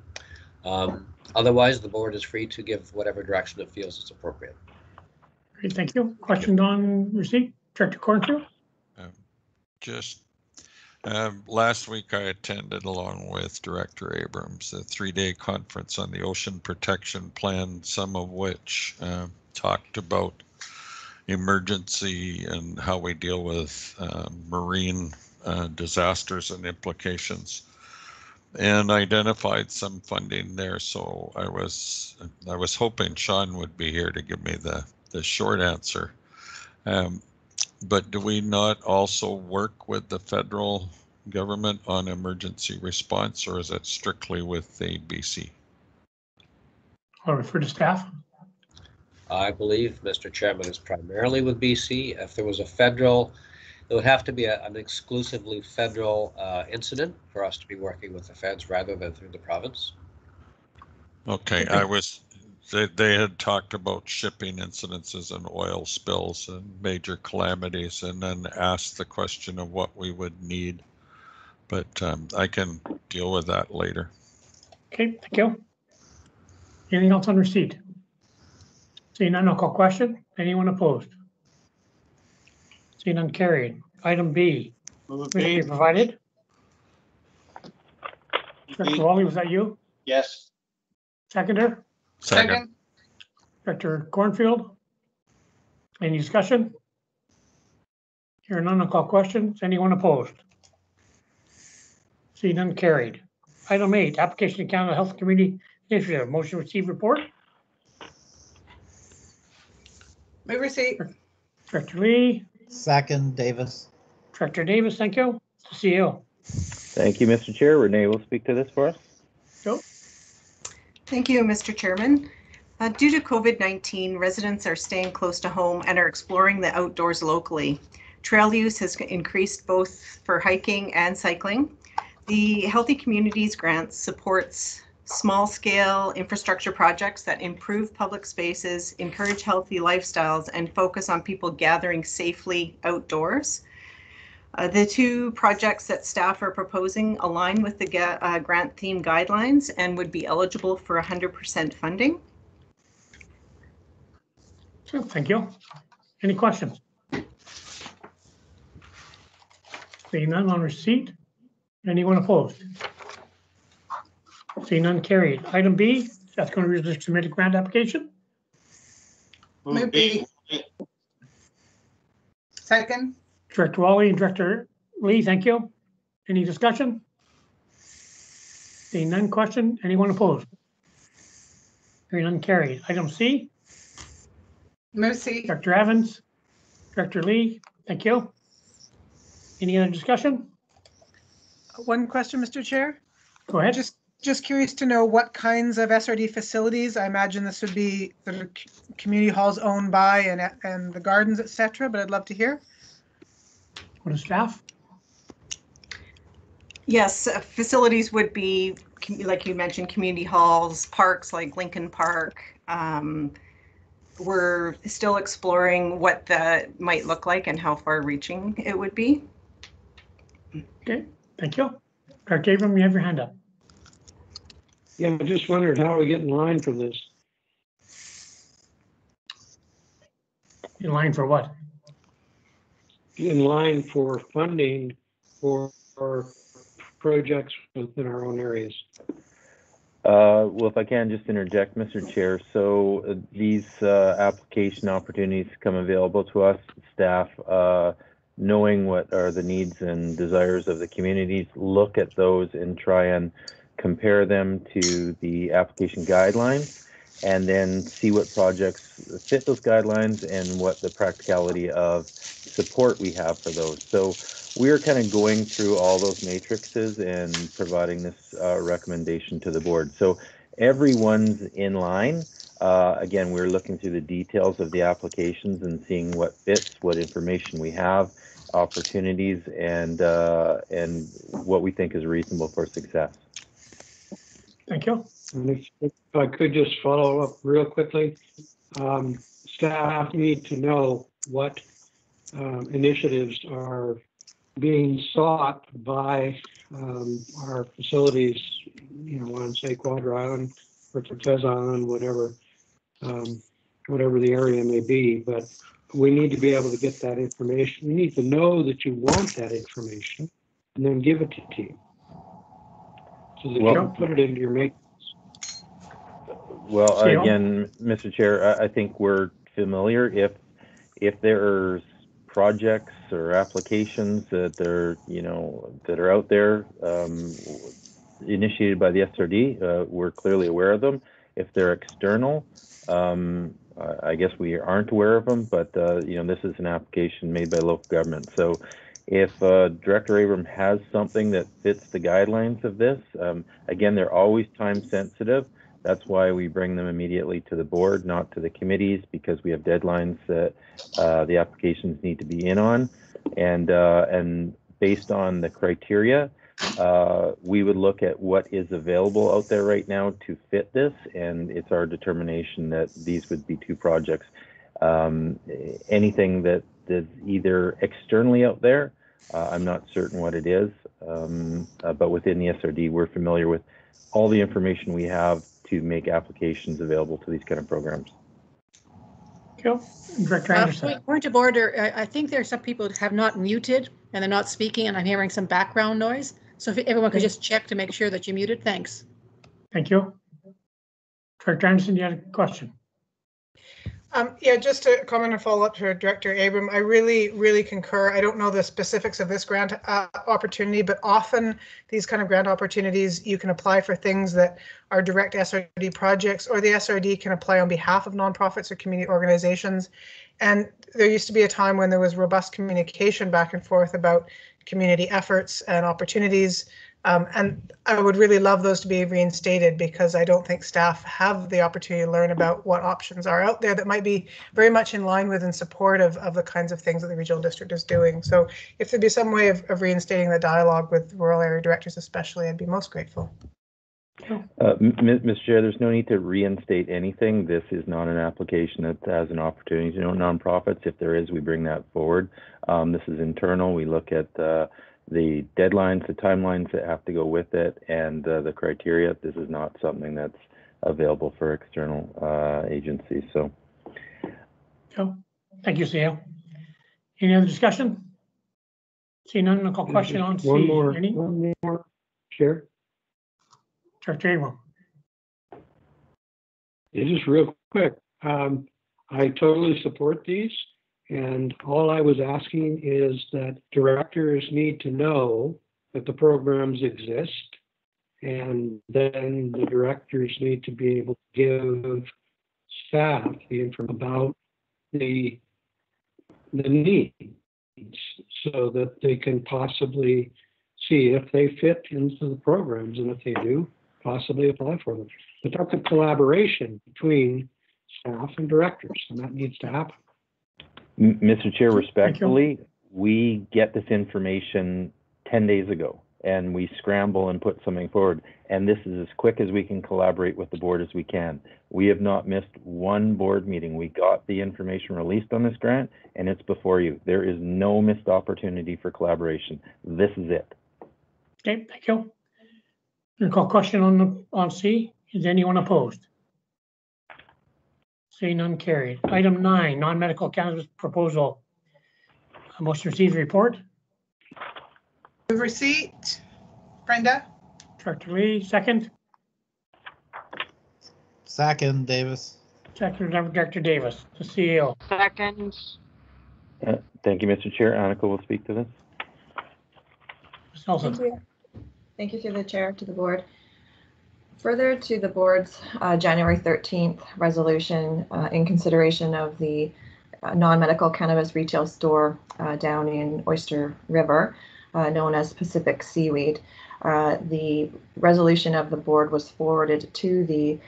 S8: Otherwise, the board is free to give whatever direction it feels is appropriate.
S1: Great, thank you. Questions on receipt? Director Cornfield?
S3: Last week I attended, along with Director Abrams, a 3-day conference on the Ocean Protection Plan, some of which talked about emergency and how we deal with marine disasters and implications, and identified some funding there. So I was hoping Sean would be here to give me the short answer. But do we not also work with the federal government on emergency response, or is it strictly with the BC?
S1: I'll refer to staff.
S8: I believe, Mr. Chairman, is primarily with BC. If there was a federal, it would have to be an exclusively federal incident for us to be working with the feds rather than through the province.
S3: Okay, they had talked about shipping incidences and oil spills and major calamities, and then asked the question of what we would need. But I can deal with that later.
S1: Okay, thank you. Anything else on receipt? Seeing none, I'll call question. Anyone opposed? Seeing none, carried. Item B.
S11: Move
S1: Wish to be
S11: B.
S1: provided. Director Wally, was that you?
S11: Yes.
S1: Seconder?
S3: Second.
S1: Director Cornfield? Any discussion? Hearing none, I'll call questions. Anyone opposed? Seeing none, carried. Item 8, application to Canada Health Community Initiative. Motion to receive report.
S5: Move receipt.
S1: Director Lee,
S7: Second, Davis.
S1: Director Davis, thank you. CEO.
S6: Thank you, Mr. Chair. Renee will speak to this for us.
S1: Go.
S12: Thank you, Mr. Chairman. Due to COVID-19, residents are staying close to home and are exploring the outdoors locally. Trail use has increased both for hiking and cycling. The Healthy Communities Grant supports small-scale infrastructure projects that improve public spaces, encourage healthy lifestyles, and focus on people gathering safely outdoors. The two projects that staff are proposing align with the grant theme guidelines and would be eligible for 100% funding.
S1: Sure, thank you. Any questions? Seeing none, on receipt. Anyone opposed? Seeing none, carried. Item B, South Dakota Regional District submitted grant application.
S11: Move B.
S5: Second.
S1: Director Wally and Director Lee, thank you. Any discussion? Seeing none, question. Anyone opposed? Hearing none, carried. Item C,
S5: Move C.
S1: Director Evans, Director Lee, thank you. Any other discussion?
S2: One question, Mr. Chair.
S1: Go ahead.
S2: just curious to know what kinds of SRD facilities. I imagine this would be the community halls owned by and the gardens, etc. But I'd love to hear.
S1: What is staff?
S12: Yes, facilities would be, like you mentioned, community halls, parks like Lincoln Park. We're still exploring what that might look like and how far-reaching it would be.
S1: Okay, thank you. Director Abram, you have your hand up.
S9: Yeah, I just wondered how we get in line for this.
S1: In line for what?
S9: In line for funding for projects within our own areas.
S6: Well, if I can just interject, Mr. Chair. So these application opportunities come available to us, staff, knowing what are the needs and desires of the communities, look at those and try and compare them to the application guidelines, and then see what projects fit those guidelines and what the practicality of support we have for those. So we're kind of going through all those matrices and providing this recommendation to the board. So everyone's in line. Again, we're looking through the details of the applications and seeing what fits, what information we have, opportunities, and what we think is reasonable for success.
S1: Thank you.
S9: And if I could just follow up real quickly, staff need to know what initiatives are being sought by our facilities, on say Quadra Island or Cortez Island, whatever the area may be. But we need to be able to get that information. We need to know that you want that information and then give it to you so that you can put it into your matrix.
S6: Well, again, Mr. Chair, I think we're familiar. If there's projects or applications that are out there initiated by the SRD, we're clearly aware of them. If they're external, I guess we aren't aware of them, but this is an application made by local government. So if Director Abram has something that fits the guidelines of this, again, they're always time sensitive. That's why we bring them immediately to the board, not to the committees, because we have deadlines that the applications need to be in on. And based on the criteria, we would look at what is available out there right now to fit this, and it's our determination that these would be two projects. Anything that is either externally out there, I'm not certain what it is, but within the SRD, we're familiar with all the information we have to make applications available to these kind of programs.
S1: Cool. Director Anderson.
S13: Point of order, I think there are some people who have not muted and they're not speaking, and I'm hearing some background noise. So if everyone could just check to make sure that you're muted, thanks.
S1: Thank you. Director Anderson, you had a question?
S2: Yeah, just to comment and follow up to Director Abram, I really, really concur. I don't know the specifics of this grant opportunity, but often these kind of grant opportunities, you can apply for things that are direct SRD projects, or the SRD can apply on behalf of nonprofits or community organizations. And there used to be a time when there was robust communication back and forth about community efforts and opportunities. And I would really love those to be reinstated, because I don't think staff have the opportunity to learn about what options are out there that might be very much in line with and supportive of the kinds of things that the regional district is doing. So if there'd be some way of reinstating the dialogue with rural area directors especially, I'd be most grateful.
S6: Mr. Chair, there's no need to reinstate anything. This is not an application that has an opportunity to know nonprofits. If there is, we bring that forward. This is internal. We look at the deadlines, the timelines that have to go with it, and the criteria. This is not something that's available for external agencies. So,
S1: cool. Thank you, CEO. Any other discussion? See none, I'll call question on C.
S9: One more, Chair.
S1: Director Abram.
S9: Just real quick. I totally support these. And all I was asking is that directors need to know that the programs exist, and then the directors need to be able to give staff the information about the needs, so that they can possibly see if they fit into the programs, and if they do, possibly apply for them. But that's a collaboration between staff and directors, and that needs to happen.
S6: Mr. Chair, respectfully, we get this information 10 days ago and we scramble and put something forward. And this is as quick as we can collaborate with the board as we can. We have not missed one board meeting. We got the information released on this grant and it's before you. There is no missed opportunity for collaboration. This is it.
S1: Okay, thank you. Call question on C. Is anyone opposed? Seeing none, carried. Item 9, non-medical cannabis proposal. A motion to receive the report.
S5: Move receipt. Brenda?
S1: Director Lee, second.
S7: Second, Davis.
S1: Second, Director Davis, the CEO.
S11: Second.
S6: Thank you, Mr. Chair. Annika will speak to this.
S1: Ms. Nelson.
S10: Thank you. Thank you through the chair to the board. Further to the board's January 13th resolution in consideration of the non-medical cannabis retail store down in Oyster River, known as Pacific Seaweed. The resolution of the board was forwarded to the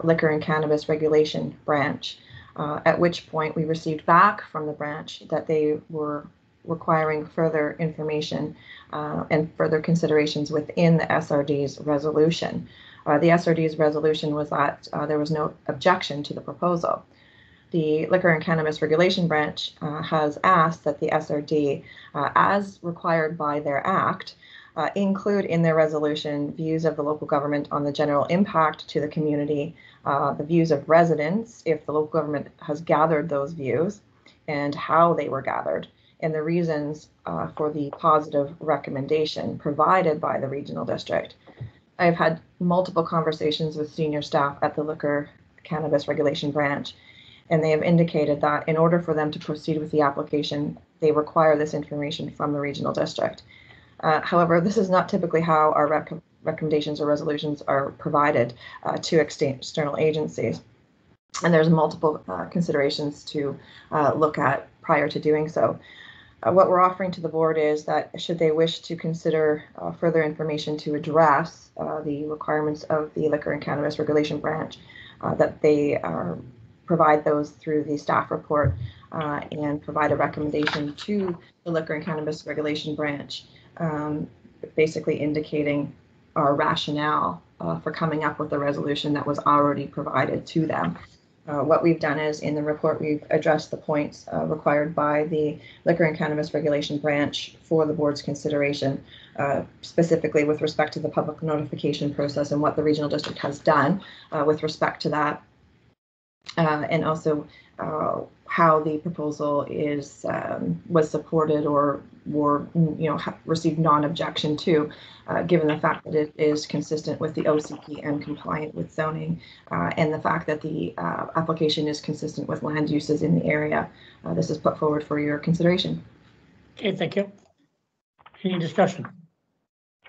S10: Liquor and Cannabis Regulation Branch, at which point we received back from the branch that they were requiring further information and further considerations within the SRD's resolution. The SRD's resolution was that there was no objection to the proposal. The Liquor and Cannabis Regulation Branch has asked that the SRD, as required by their act, include in their resolution views of the local government on the general impact to the community, the views of residents, if the local government has gathered those views, and how they were gathered, and the reasons for the positive recommendation provided by the regional district. I've had multiple conversations with senior staff at the Liquor Cannabis Regulation Branch, and they have indicated that in order for them to proceed with the application, they require this information from the regional district. However, this is not typically how our recommendations or resolutions are provided to external agencies. And there's multiple considerations to look at prior to doing so. What we're offering to the board is that should they wish to consider further information to address the requirements of the Liquor and Cannabis Regulation Branch, that they provide those through the staff report and provide a recommendation to the Liquor and Cannabis Regulation Branch, basically indicating our rationale for coming up with a resolution that was already provided to them. What we've done is in the report, we've addressed the points required by the Liquor and Cannabis Regulation Branch for the board's consideration, specifically with respect to the public notification process and what the regional district has done with respect to that, and also how the proposal is was supported or received non-objection to, given the fact that it is consistent with the OCP and compliant with zoning, and the fact that the application is consistent with land uses in the area. This is put forward for your consideration.
S1: Okay, thank you. Any discussion?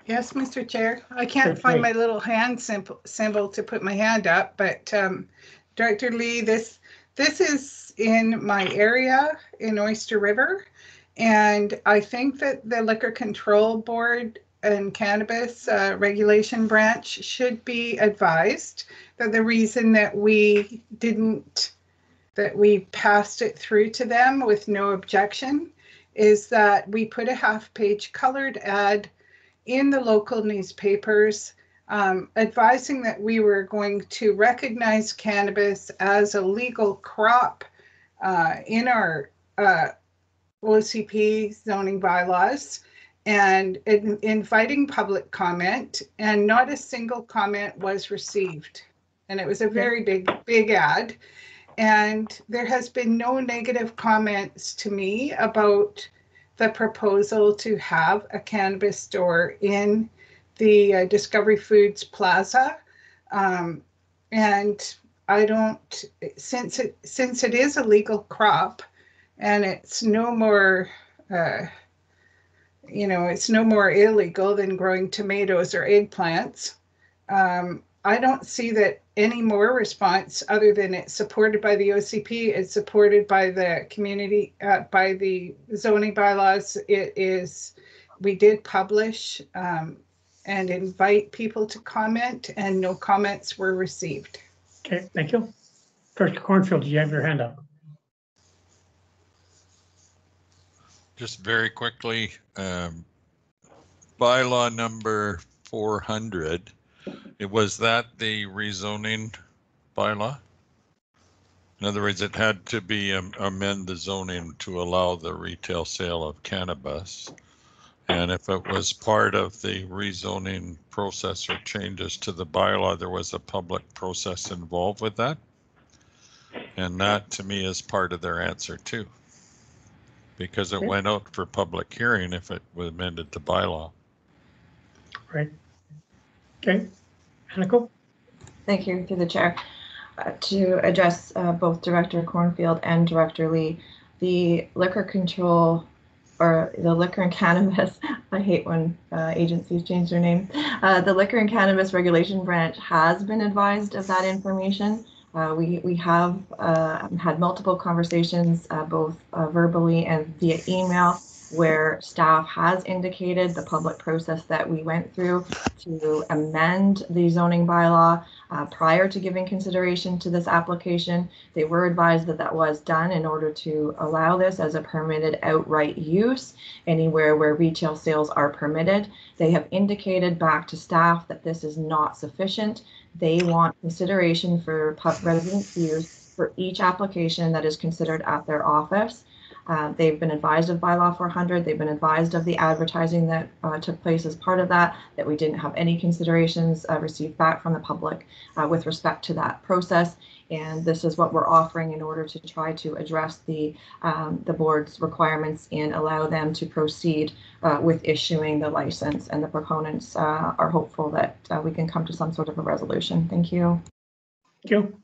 S5: Yes, Mr. Chair. I can't find my little hand symbol to put my hand up, but Director Lee, this is in my area in Oyster River, and I think that the Liquor Control Board and Cannabis Regulation Branch should be advised that the reason that we passed it through to them with no objection is that we put a half-page colored ad in the local newspapers advising that we were going to recognize cannabis as a legal crop in our OCP zoning bylaws, and inviting public comment, and not a single comment was received. And it was a very big ad. And there has been no negative comments to me about the proposal to have a cannabis store in the Discovery Foods Plaza. And I don't, since it is a legal crop and it's no more, it's no more illegal than growing tomatoes or eggplants, I don't see that any more response other than it's supported by the OCP, it's supported by the community, by the zoning bylaws. We did publish, and invite people to comment, and no comments were received.
S1: Okay, thank you. Director Cornfield, do you have your hand up?
S3: Just very quickly, bylaw number 400, was that the rezoning bylaw? In other words, it had to be amend the zoning to allow the retail sale of cannabis. And if it was part of the rezoning process or changes to the bylaw, there was a public process involved with that. And that to me is part of their answer too, because it went out for public hearing if it was amended to bylaw.
S1: Right. Okay. Hanneke?
S10: Thank you, through the chair. To address both Director Cornfield and Director Lee, the liquor control or the liquor and cannabis, I hate when agencies change their name. The liquor and cannabis regulation branch has been advised of that information. We have had multiple conversations, both verbally and via email, where staff has indicated the public process that we went through to amend the zoning bylaw prior to giving consideration to this application. They were advised that that was done in order to allow this as a permitted outright use anywhere where retail sales are permitted. They have indicated back to staff that this is not sufficient. They want consideration for resident use for each application that is considered at their office. They've been advised of bylaw 400. They've been advised of the advertising that took place as part of that we didn't have any considerations received back from the public with respect to that process. And this is what we're offering in order to try to address the board's requirements and allow them to proceed with issuing the license. And the proponents are hopeful that we can come to some sort of a resolution. Thank you.
S1: Thank you.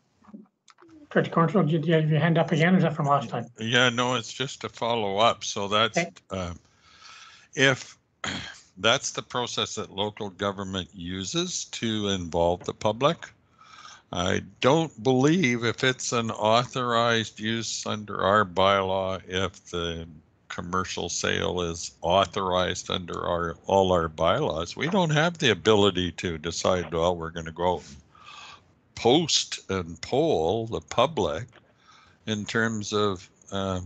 S1: Director Cornfield, did you have your hand up again, or is that from last time?
S3: Yeah, no, it's just to follow up. So that's, if that's the process that local government uses to involve the public, I don't believe if it's an authorized use under our bylaw, if the commercial sale is authorized under all our bylaws, we don't have the ability to decide, well, we're going to go out and post and poll the public in terms of a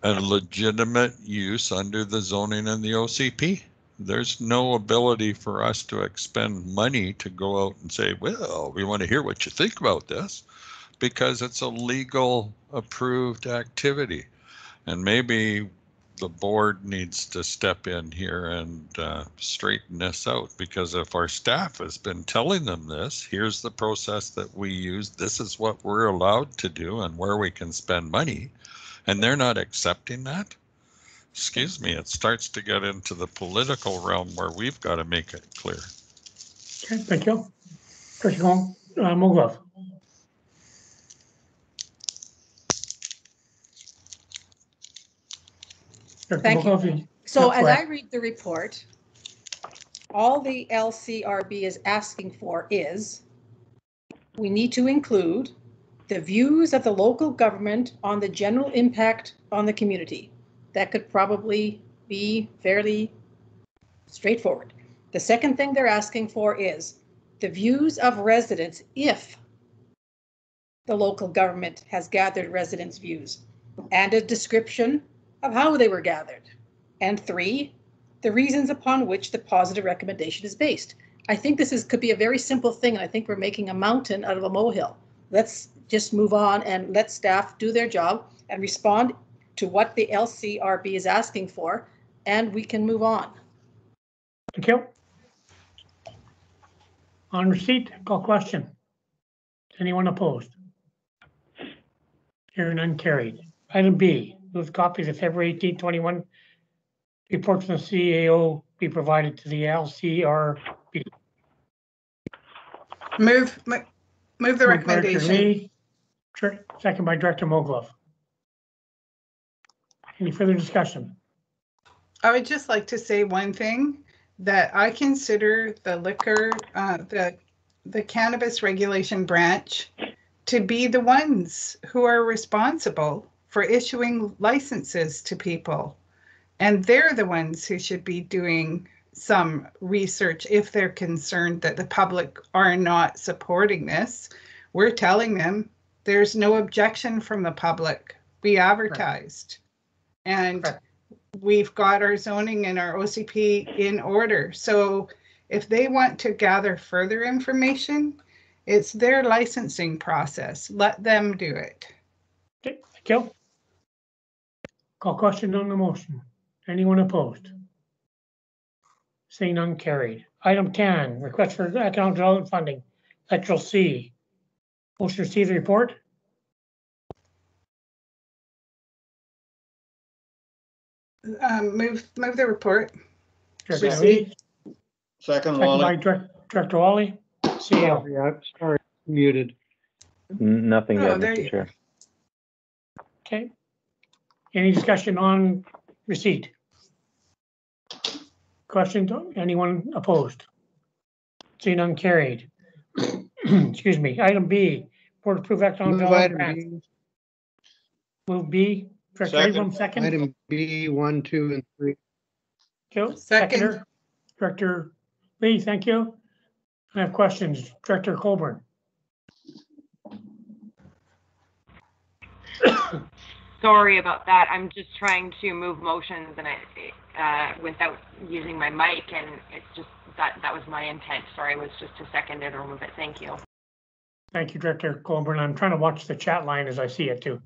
S3: legitimate use under the zoning and the OCP. There's no ability for us to expend money to go out and say, well, we want to hear what you think about this, because it's a legal approved activity. And maybe the board needs to step in here and straighten this out, because if our staff has been telling them this, here's the process that we use, this is what we're allowed to do and where we can spend money, and they're not accepting that, excuse me, it starts to get into the political realm where we've got to make it clear.
S1: Okay, thank you. Director Moglove.
S13: Thank you. So as I read the report, all the LCRB is asking for is we need to include the views of the local government on the general impact on the community. That could probably be fairly straightforward. The second thing they're asking for is the views of residents if the local government has gathered residents' views, and a description of how they were gathered. And 3, the reasons upon which the positive recommendation is based. I think this could be a very simple thing. I think we're making a mountain out of a molehill. Let's just move on and let staff do their job and respond to what the LCRB is asking for, and we can move on.
S1: Thank you. On receipt, call question. Anyone opposed? Hearing none, carried. Item B, move copies of February 18, 21 reports from the CAO be provided to the LCRB.
S5: Move the recommendation.
S1: Lee, second by Director Moglove. Any further discussion?
S5: I would just like to say one thing, that I consider the liquor, the cannabis regulation branch to be the ones who are responsible for issuing licenses to people. And they're the ones who should be doing some research if they're concerned that the public are not supporting this. We're telling them there's no objection from the public. We advertised. And we've got our zoning and our OCP in order. So if they want to gather further information, it's their licensing process. Let them do it.
S1: Okay, thank you. Call question on the motion. Anyone opposed? Seeing none, carried. Item 10, request for economic development funding, Electoral C. Motion to receive the report.
S5: Move the report.
S1: Director
S5: Receive.
S1: Lee,
S11: Second,
S1: second
S11: Wally.
S1: by Director Wally. CO.
S9: Yeah, sorry, muted.
S6: Nothing
S5: Oh,
S6: to
S5: there
S6: add,
S5: you-
S6: Mr. Chair.
S1: Okay. Any discussion on receipt? Questions? Anyone opposed? Seeing none, carried. Excuse me. Item B, board approve economic
S9: Move
S1: development
S9: item
S1: grant.
S9: B,
S1: Move B. Director
S11: Second.
S1: Abram, second.
S9: item B, 1, 2, and 3.
S1: Joe,
S5: Second.
S1: seconder. Director Lee, thank you. I have questions. Director Colburn.
S14: Sorry about that. I'm just trying to move motions and without using my mic, and it's just that was my intent. Sorry, it was just to second it or move it. Thank you.
S1: Thank you, Director Colburn. I'm trying to watch the chat line as I see it too.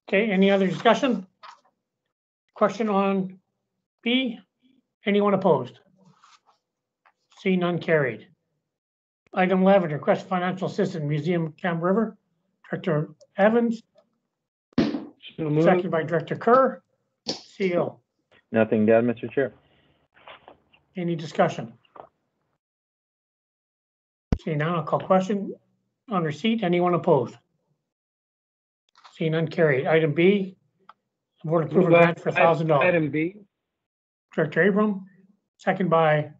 S1: Okay, any other discussion? Question on B? Anyone opposed? See none, carried. Item 11, request financial assistance, Museum Camp River. Director Evans,
S9: So moved.
S1: second by Director Kerr. CO.
S6: Nothing to add, Mr. Chair.
S1: Any discussion? See none, I'll call question on receipt. Anyone opposed? See none, carried. Item B, the board approve a grant for $1,000.
S9: Item B,
S1: Director Abram, second by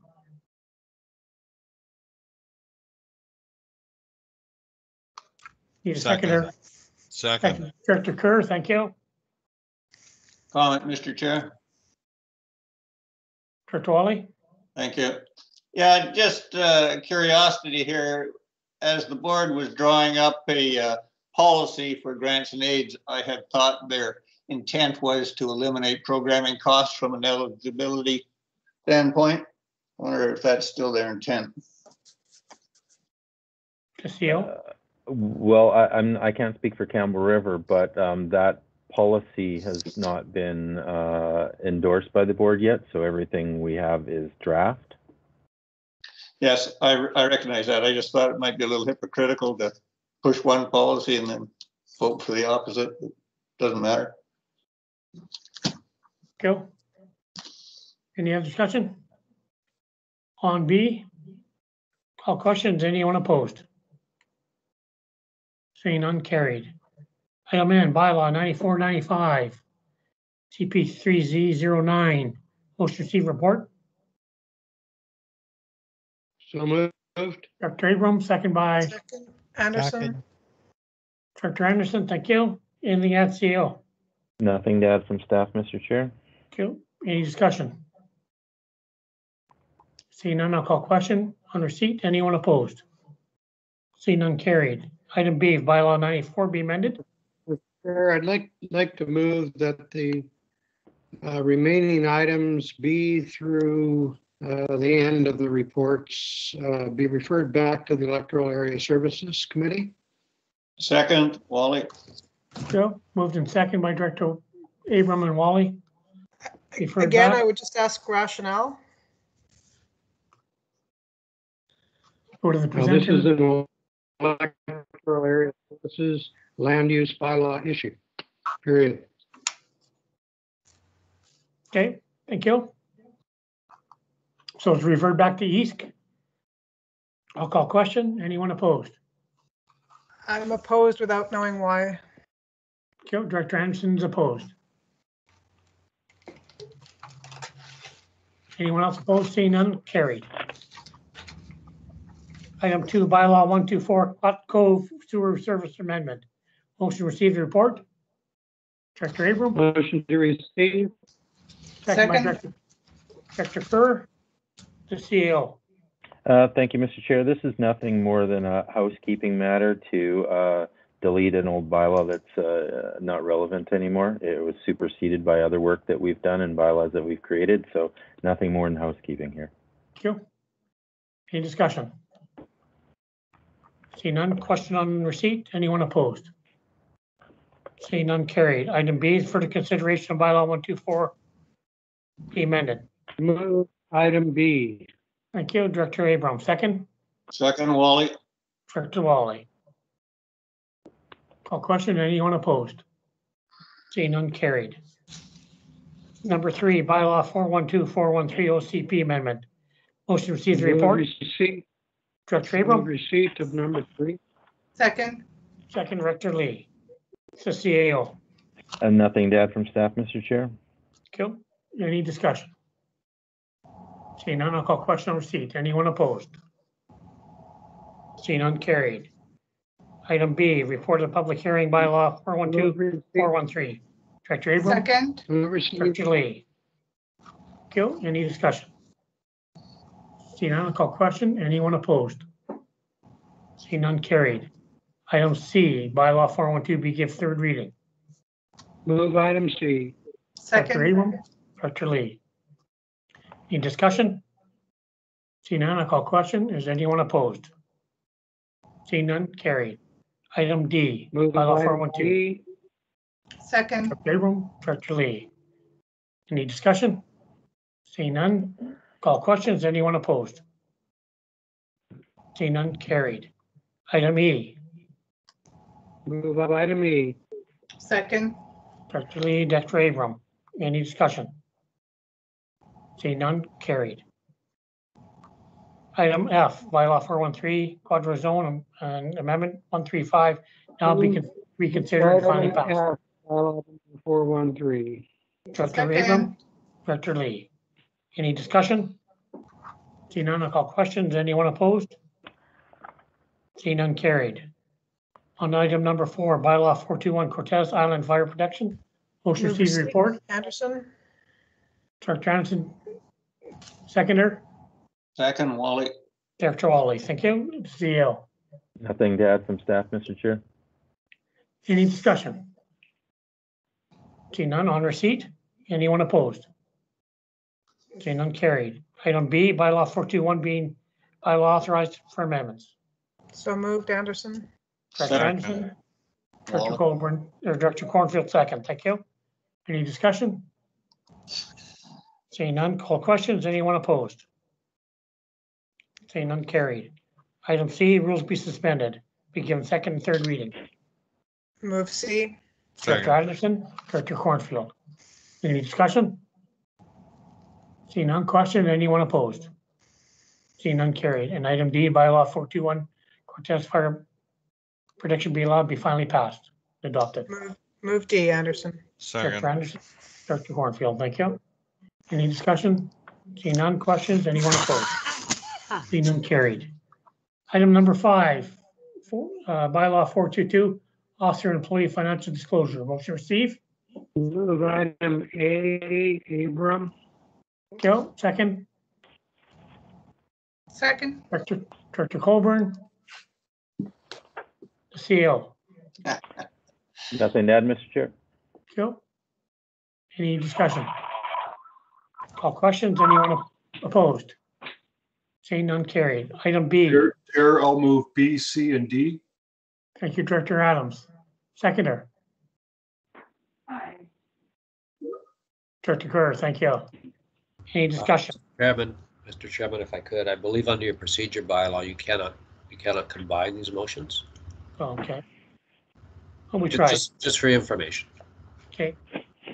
S1: need a seconder.
S3: Second.
S1: Director Kerr, thank you.
S11: Comment, Mr. Chair.
S1: Director Wally.
S11: Thank you. Yeah, just curiosity here. As the board was drawing up a policy for grants and aids, I had thought their intent was to eliminate programming costs from an eligibility standpoint. I wonder if that's still their intent.
S1: CO.
S6: Well, I can't speak for Campbell River, but that policy has not been endorsed by the board yet, so everything we have is draft.
S11: Yes, I recognize that. I just thought it might be a little hypocritical to push one policy and then vote for the opposite. It doesn't matter.
S1: Go. Any other discussion? On B, call questions. Anyone opposed? Seeing none, carried. Item N, bylaw 9495, CP3Z09. Motion to receive report.
S9: so moved.
S1: Director Abrams, second by
S2: Second, Anderson.
S1: Director Anderson. Thank you. Anything at CO?
S6: Nothing to add from staff, Mr. Chair.
S1: Thank you. Any discussion? Seeing none, I'll call question on receipt. Anyone opposed? Seeing none, carried. Item B, bylaw 94 be amended.
S9: Chair, I'd like to move that the remaining items B through the end of the reports be referred back to the Electoral Area Services Committee.
S11: Second, Wally.
S1: Joe, moved in second by Director Abram and Wally. Referred
S2: Again,
S1: back.
S2: I would just ask rationale.
S1: Go to the
S9: Now, this is
S1: presenter.
S9: an Electoral Area Services land use bylaw issue, period.
S1: Okay, thank you. So it's referred back to East. I'll call question. Anyone opposed?
S2: I'm opposed without knowing why.
S1: Okay, Director Anderson's opposed. Anyone else opposed? Seeing none, carried. Item 2, bylaw 124, Hot Cove Sewer Service Amendment. Motion to receive the report. Director Abram.
S9: Motion to receive.
S1: Second by
S5: Second.
S1: Director Kerr, the CEO.
S6: Thank you, Mr. Chair. This is nothing more than a housekeeping matter to delete an old bylaw that's not relevant anymore. It was superseded by other work that we've done and bylaws that we've created, so nothing more than housekeeping here.
S1: Thank you. Any discussion? See none. Question on receipt. Anyone opposed? See none. Carried. Item B is for the consideration of bylaw 124 be amended.
S9: Move item B.
S1: Thank you. Director Abram, second.
S11: Second, Wally.
S1: Director Wally. Call question. Anyone opposed? See none. Carried. Number 3, bylaw 412413 OCP amendment. Motion to receive the report.
S9: Receipt.
S1: Director Abram.
S9: Receipt of number 3.
S5: Second.
S1: Second, Director Lee. It's the CAO.
S6: And nothing to add from staff, Mr. Chair.
S1: Cool. Any discussion? Seeing none, I'll call question on receipt. Anyone opposed? Seeing none, carried. Item B, report of the public hearing bylaw 412413. Director Abram.
S5: Second.
S1: Director Lee. Cool. Any discussion? Seeing none, I'll call question. Anyone opposed? Seeing none, carried. Item C, bylaw 412B, give third reading.
S9: Move item C.
S1: Director
S5: Second.
S1: Abram. Director Lee. Any discussion? Seeing none, I'll call question. Is anyone opposed? Seeing none, carried. Item D,
S9: Move
S1: bylaw
S9: item
S1: 412.
S9: D.
S5: Second.
S1: Director Abram, Director Lee. Any discussion? Seeing none, call questions. Anyone opposed? Seeing none, carried. Item E,
S9: Move item E.
S5: Second.
S1: Director Lee, Director Abram. Any discussion? Seeing none, carried. Item F, bylaw 413, quadro zone and amendment 135, now be reconsidered and finally passed.
S9: Bylaw 413.
S1: Director Abram, Director Lee. Any discussion? Seeing none, I'll call questions. Anyone opposed? Seeing none, carried. On item number 4, bylaw 421, Cortez Island Fire Protection. Motion to receive the report.
S2: Anderson.
S1: Director Anderson, seconder.
S11: Second, Wally.
S1: Director Wally, thank you. CEO.
S6: Nothing to add from staff, Mr. Chair.
S1: Any discussion? Seeing none, on receipt. Anyone opposed? Seeing none, carried. Item B, bylaw 421 being bylaw authorized for amendments.
S2: So moved, Anderson.
S1: Director Anderson, Director Colburn, or Director Cornfield, second. Thank you. Any discussion? Seeing none, call questions. Anyone opposed? Seeing none, carried. Item C, rules be suspended. Be given second and third reading.
S2: Move C.
S1: Director
S3: Second.
S1: Anderson, Director Cornfield. Any discussion? Seeing none, question. Anyone opposed? Seeing none, carried. And item D, bylaw 421, Cortez Fire Protection be allowed be finally passed, adopted.
S2: Move D, Anderson.
S1: Director
S3: Second.
S1: Anderson, Director Cornfield, thank you. Any discussion? Seeing none, questions, anyone opposed? Seeing none, carried. Item number 5, bylaw 422, officer and employee financial disclosure. Motion received.
S9: Move item A, Abram.
S1: Joe, second.
S5: Second.
S1: Director Colburn. The CEO.
S6: Nothing to add, Mr. Chair.
S1: Joe. Any discussion? Call questions. Anyone opposed? Seeing none, carried. Item B.
S15: Chair, I'll move B, C, and D.
S1: Thank you, Director Adams. Seconder. Director Kerr, thank you. Any discussion?
S8: Mr. Chairman, if I could, I believe under your procedure bylaw, you cannot combine these motions.
S1: Okay. Well, we tried.
S8: Just for information.
S1: Okay.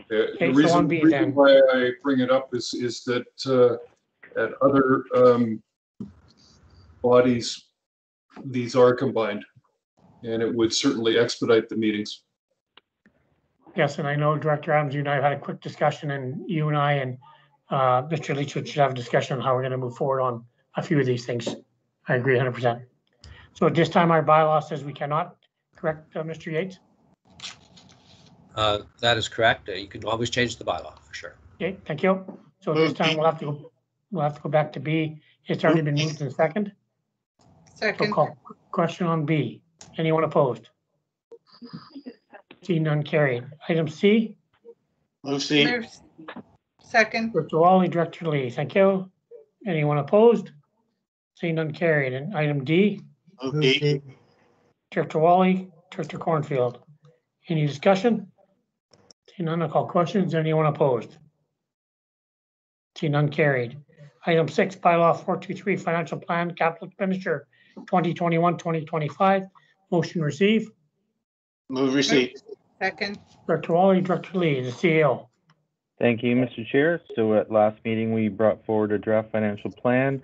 S15: The
S1: Okay, so
S15: reason,
S1: on B then.
S15: why I bring it up is that at other bodies, these are combined, and it would certainly expedite the meetings.
S1: Yes, and I know Director Adams, you and I have had a quick discussion, and you and I and Mr. Leach should have a discussion on how we're going to move forward on a few of these things. I agree 100%. So at this time, our bylaw says we cannot, correct, Mr. Yates?
S8: That is correct. You can always change the bylaw for sure.
S1: Okay, thank you. So this time we'll have to go back to B. It's already been moved in second. So
S5: Second.
S1: call question on B. Anyone opposed? See none carried. Item C.
S11: Move C.
S5: Move. Second.
S1: Director Wally, Director Lee. Thank you. Anyone opposed? See none carried. And item D.
S11: Move D.
S1: Director Wally, Director Cornfield. Any discussion? See none, I'll call questions. Anyone opposed? See none carried. Item 6, bylaw 423, financial plan, capital expenditure 2021-2025. Motion receive.
S11: Move receive.
S5: Second.
S1: Director Wally, Director Lee, the CEO.
S6: Thank you, Mr. Chair. So at last meeting, we brought forward a draft financial plan.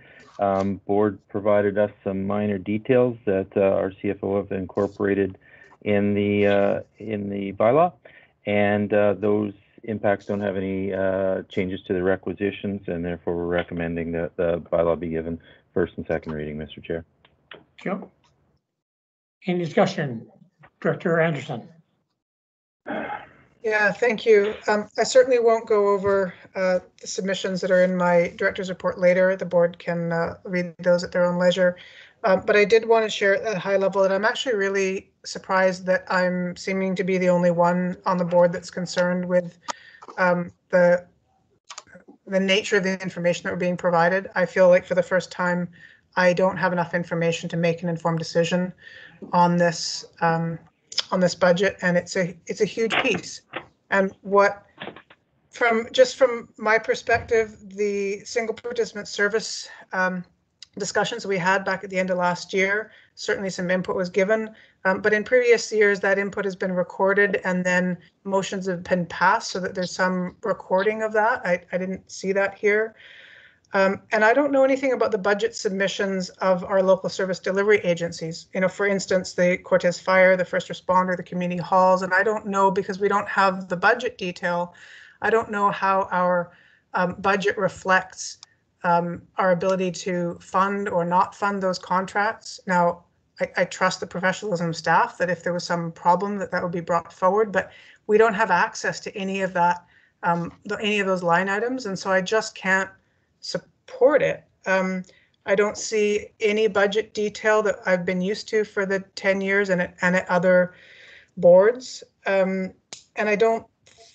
S6: Board provided us some minor details that our CFO have incorporated in the bylaw, and those impacts don't have any changes to the requisitions, and therefore we're recommending that the bylaw be given first and second reading, Mr. Chair.
S1: Sure. Any discussion? Director Anderson.
S2: Yeah, thank you. I certainly won't go over the submissions that are in my director's report later. The board can read those at their own leisure. But I did want to share at a high level that I'm actually really surprised that I'm seeming to be the only one on the board that's concerned with the nature of the information that we're being provided. I feel like for the first time, I don't have enough information to make an informed decision on this budget, and it's a huge piece. And from my perspective, the single participant service discussions we had back at the end of last year, certainly some input was given, but in previous years that input has been recorded and then motions have been passed so that there's some recording of that. I didn't see that here. And I don't know anything about the budget submissions of our local service delivery agencies. You know, for instance, the Cortez Fire, the first responder, the community halls, and I don't know, because we don't have the budget detail, I don't know how our budget reflects our ability to fund or not fund those contracts. Now, I trust the professionalism of staff that if there was some problem that would be brought forward, but we don't have access to any of that, any of those line items, and so I just can't support it. I don't see any budget detail that I've been used to for the 10 years and at other boards. And I don't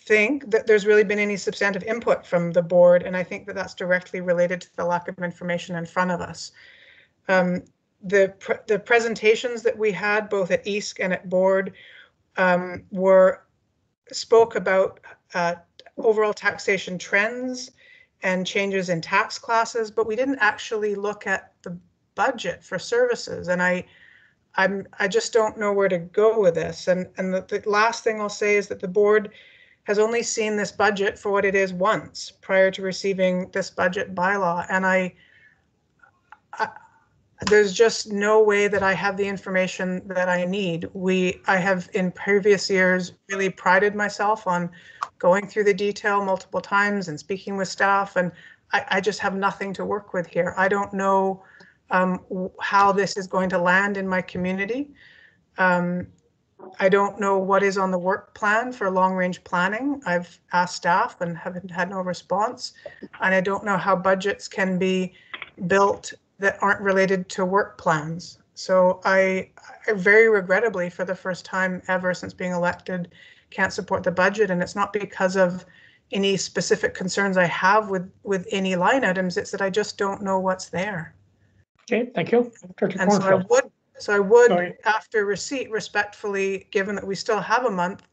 S2: think that there's really been any substantive input from the board, and I think that that's directly related to the lack of information in front of us. The presentations that we had both at EASC and at board spoke about overall taxation trends and changes in tax classes, but we didn't actually look at the budget for services. And I just don't know where to go with this. And the last thing I'll say is that the board has only seen this budget for what it is once prior to receiving this budget bylaw. And there's just no way that I have the information that I need. I have in previous years really prided myself on going through the detail multiple times and speaking with staff, and I just have nothing to work with here. I don't know how this is going to land in my community. I don't know what is on the work plan for long-range planning. I've asked staff and haven't had no response, and I don't know how budgets can be built that aren't related to work plans. So I very regrettably, for the first time ever since being elected, can't support the budget. And it's not because of any specific concerns I have with any line items. It's that I just don't know what's there.
S1: Okay, thank you.
S2: And so I would, sorry, after receipt, respectfully, given that we still have a month,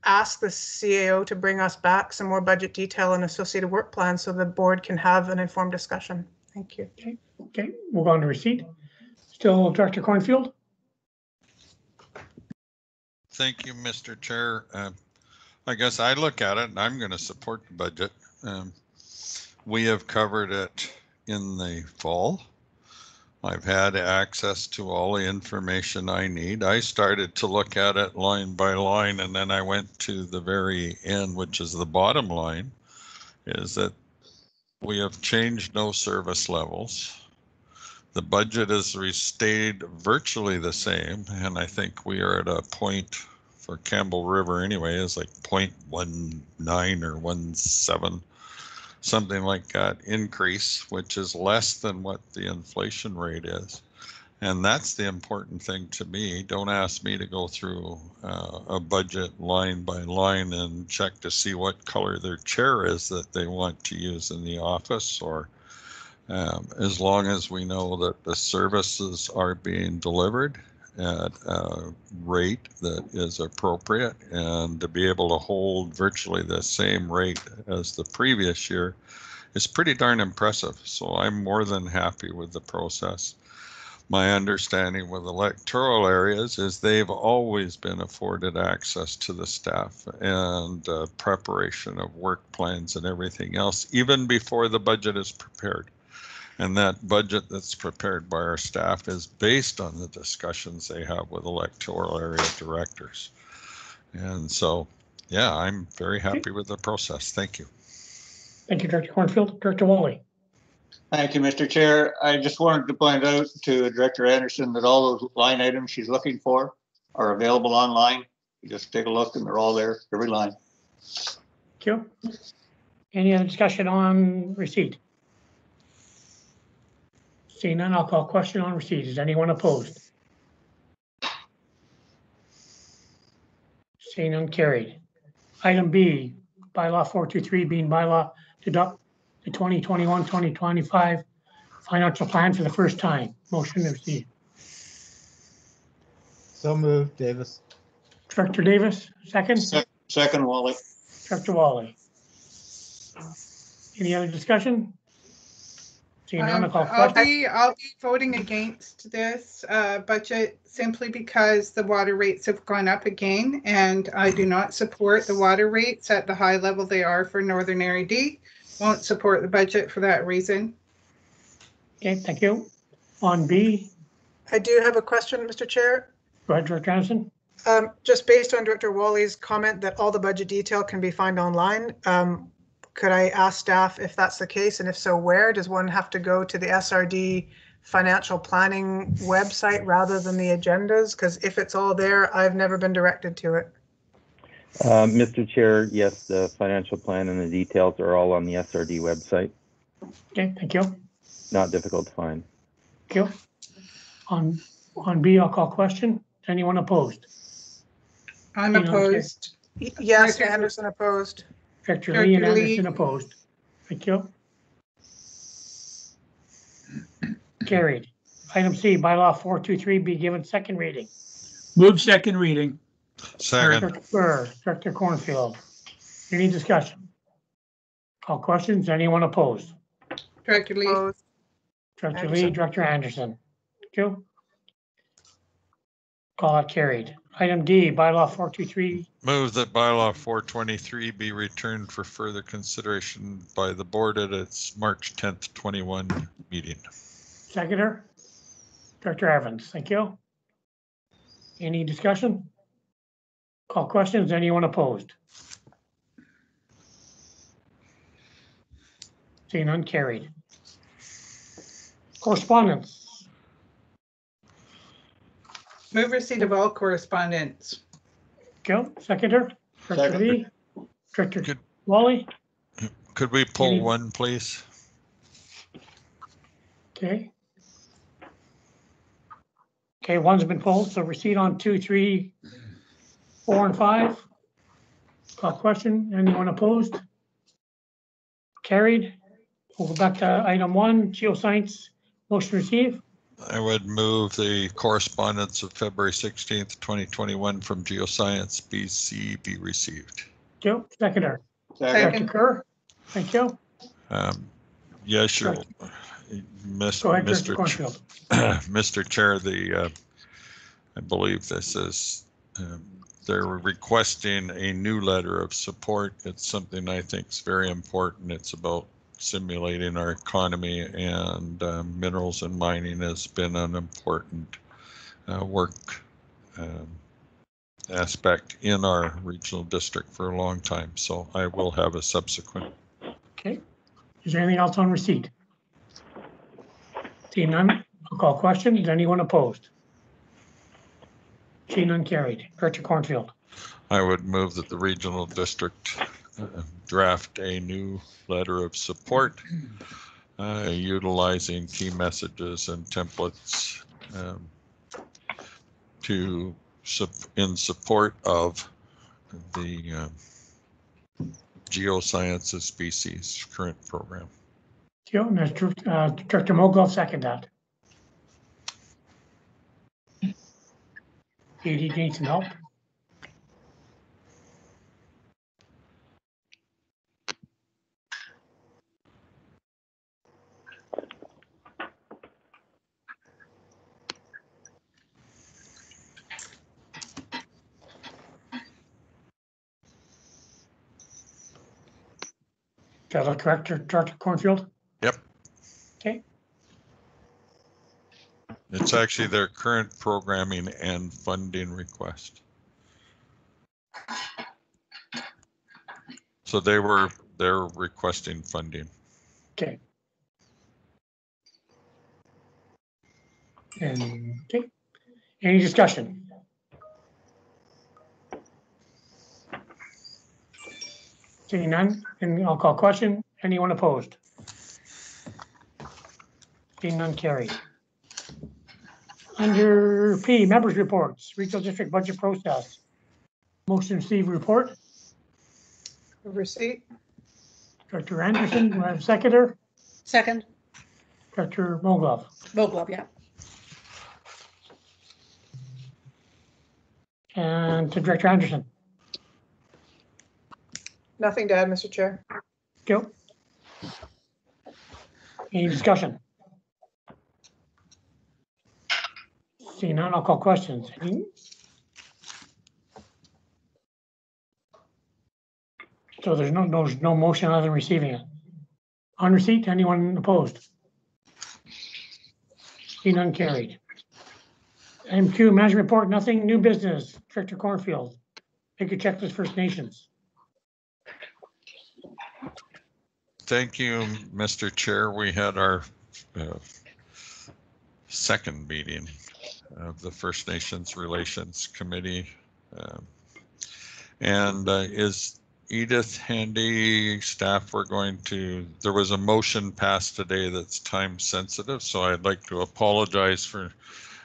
S2: ask the CAO to bring us back some more budget detail and associated work plans so the board can have an informed discussion. Thank you.
S1: Okay, we'll go on to receipt. Still Director Cornfield.
S3: Thank you, Mr. Chair. I guess I look at it and I'm going to support the budget. We have covered it in the fall. I've had access to all the information I need. I started to look at it line by line, and then I went to the very end, which is the bottom line, is that we have changed no service levels. The budget has stayed virtually the same, and I think we are at a point for Campbell River anyway, is like 0.19 or 0.17 something like that increase, which is less than what the inflation rate is. And that's the important thing to me. Don't ask me to go through a budget line by line and check to see what color their chair is that they want to use in the office, or as long as we know that the services are being delivered at a rate that is appropriate, and to be able to hold virtually the same rate as the previous year is pretty darn impressive. So I'm more than happy with the process. My understanding with electoral areas is they've always been afforded access to the staff and preparation of work plans and everything else, even before the budget is prepared. And that budget that's prepared by our staff is based on the discussions they have with electoral area directors. And so, yeah, I'm very happy with the process. Thank you.
S1: Thank you, Director Cornfield. Director Wally.
S11: Thank you, Mr. Chair. I just wanted to point out to Director Anderson that all those line items she's looking for are available online. You just take a look and they're all there, every line.
S1: Thank you. Any other discussion on receipt? Seeing none, I'll call question on receipt. Is anyone opposed? Seeing none, carried. Item B, bylaw 423 being bylaw to adopt the 2021-2025 financial plan for the first time. Motion to receive.
S7: So moved, Davis.
S1: Director Davis, second.
S11: Second, Wally.
S1: Director Wally. Any other discussion? Seeing none, I'll call question.
S5: I'll be voting against this budget simply because the water rates have gone up again, and I do not support the water rates at the high level they are for Northern Area D. Won't support the budget for that reason.
S1: Okay, thank you. On B.
S2: I do have a question, Mr. Chair.
S1: Go ahead, Director Anderson.
S2: Just based on Director Wally's comment that all the budget detail can be found online, could I ask staff if that's the case, and if so, where? Does one have to go to the SRD financial planning website rather than the agendas? Because if it's all there, I've never been directed to it.
S6: Mr. Chair, yes, the financial plan and the details are all on the SRD website.
S1: Okay, thank you.
S6: Not difficult to find.
S1: Thank you. On B, I'll call question. Is anyone opposed?
S5: I'm opposed.
S2: Yes, Anderson opposed.
S1: Director Lee and Anderson opposed. Thank you. Carried. Item C, bylaw 423 be given second reading.
S16: Move second reading.
S3: Second.
S1: Director Burr, Director Cornfield. Any discussion? Call questions. Anyone opposed?
S5: Director Lee.
S2: Opposed.
S1: Director Lee, Director Anderson. Thank you. Call it carried. Item D, bylaw 423.
S3: Move that bylaw 423 be returned for further consideration by the board at its March 10th, 21 meeting.
S1: Seconder, Director Evans. Thank you. Any discussion? Call questions. Anyone opposed? Seeing none, carried. Correspondence.
S5: Move receipt of all correspondence.
S1: Go. Seconder, Director Lee, Director Wally.
S3: Could we pull one, please?
S1: Okay. Okay, one's been pulled, so receipt on 2, 3, 4, and 5. Call question. Anyone opposed? Carried. We'll go back to item 1, geoscience. Motion received.
S3: I would move the correspondence of February 16th, 2021 from Geoscience BC be received.
S1: Joe, seconder. Director Kerr. Thank you.
S3: Yes, sure. Mr. Chair, I believe this is, they're requesting a new letter of support. It's something I think is very important. It's about simulating our economy, and minerals and mining has been an important work aspect in our regional district for a long time. So I will have a subsequent.
S1: Okay. Is there anything else on receipt? Seeing none, I'll call question. Is anyone opposed? Seeing none, carried. Director Cornfield.
S3: I would move that the regional district draft a new letter of support utilizing key messages and templates in support of the geosciences species current program.
S1: Director Mogul, second that. Katie needs some help. Is that correct, Director Cornfield?
S3: Yep.
S1: Okay.
S3: It's actually their current programming and funding request. So they're requesting funding.
S1: Okay. And okay. Any discussion? Seeing none, and I'll call question. Anyone opposed? Seeing none, carried. Under P, members' reports, regional district budget process. Motion to receive report.
S5: Receipt.
S1: Director Anderson, do I have a seconder?
S13: Second.
S1: Director Mogul.
S13: Mogul, yeah.
S1: And to Director Anderson.
S2: Nothing to add, Mr. Chair.
S1: Go. Any discussion? Seeing none, I'll call questions. So there's no motion other than receiving it. On receipt, anyone opposed? Seeing none, carried. Item 2, management report, nothing, new business. Director Cornfield. Take a checklist First Nations.
S3: Thank you, Mr. Chair. We had our second meeting of the First Nations Relations Committee. Is Edith handy? Staff, there was a motion passed today that's time sensitive, so I'd like to apologize for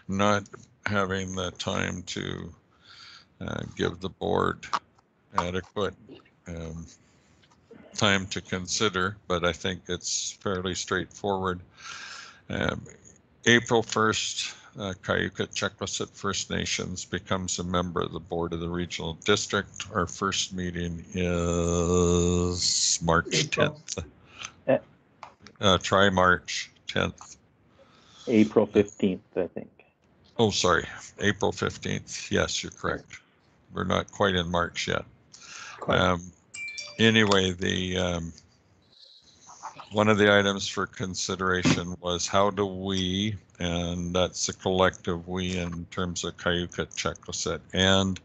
S3: not having the time to give the board adequate time to consider, but I think it's fairly straightforward. April 1st, Cayuga Checklisset First Nations becomes a member of the board of the regional district. Our first meeting is March 10th. Try March 10th.
S6: April 15th, I think.
S3: Oh, sorry, April 15th. Yes, you're correct. We're not quite in March yet. Anyway, one of the items for consideration was how do we, and that's a collective we in terms of Cayuga Checklisset and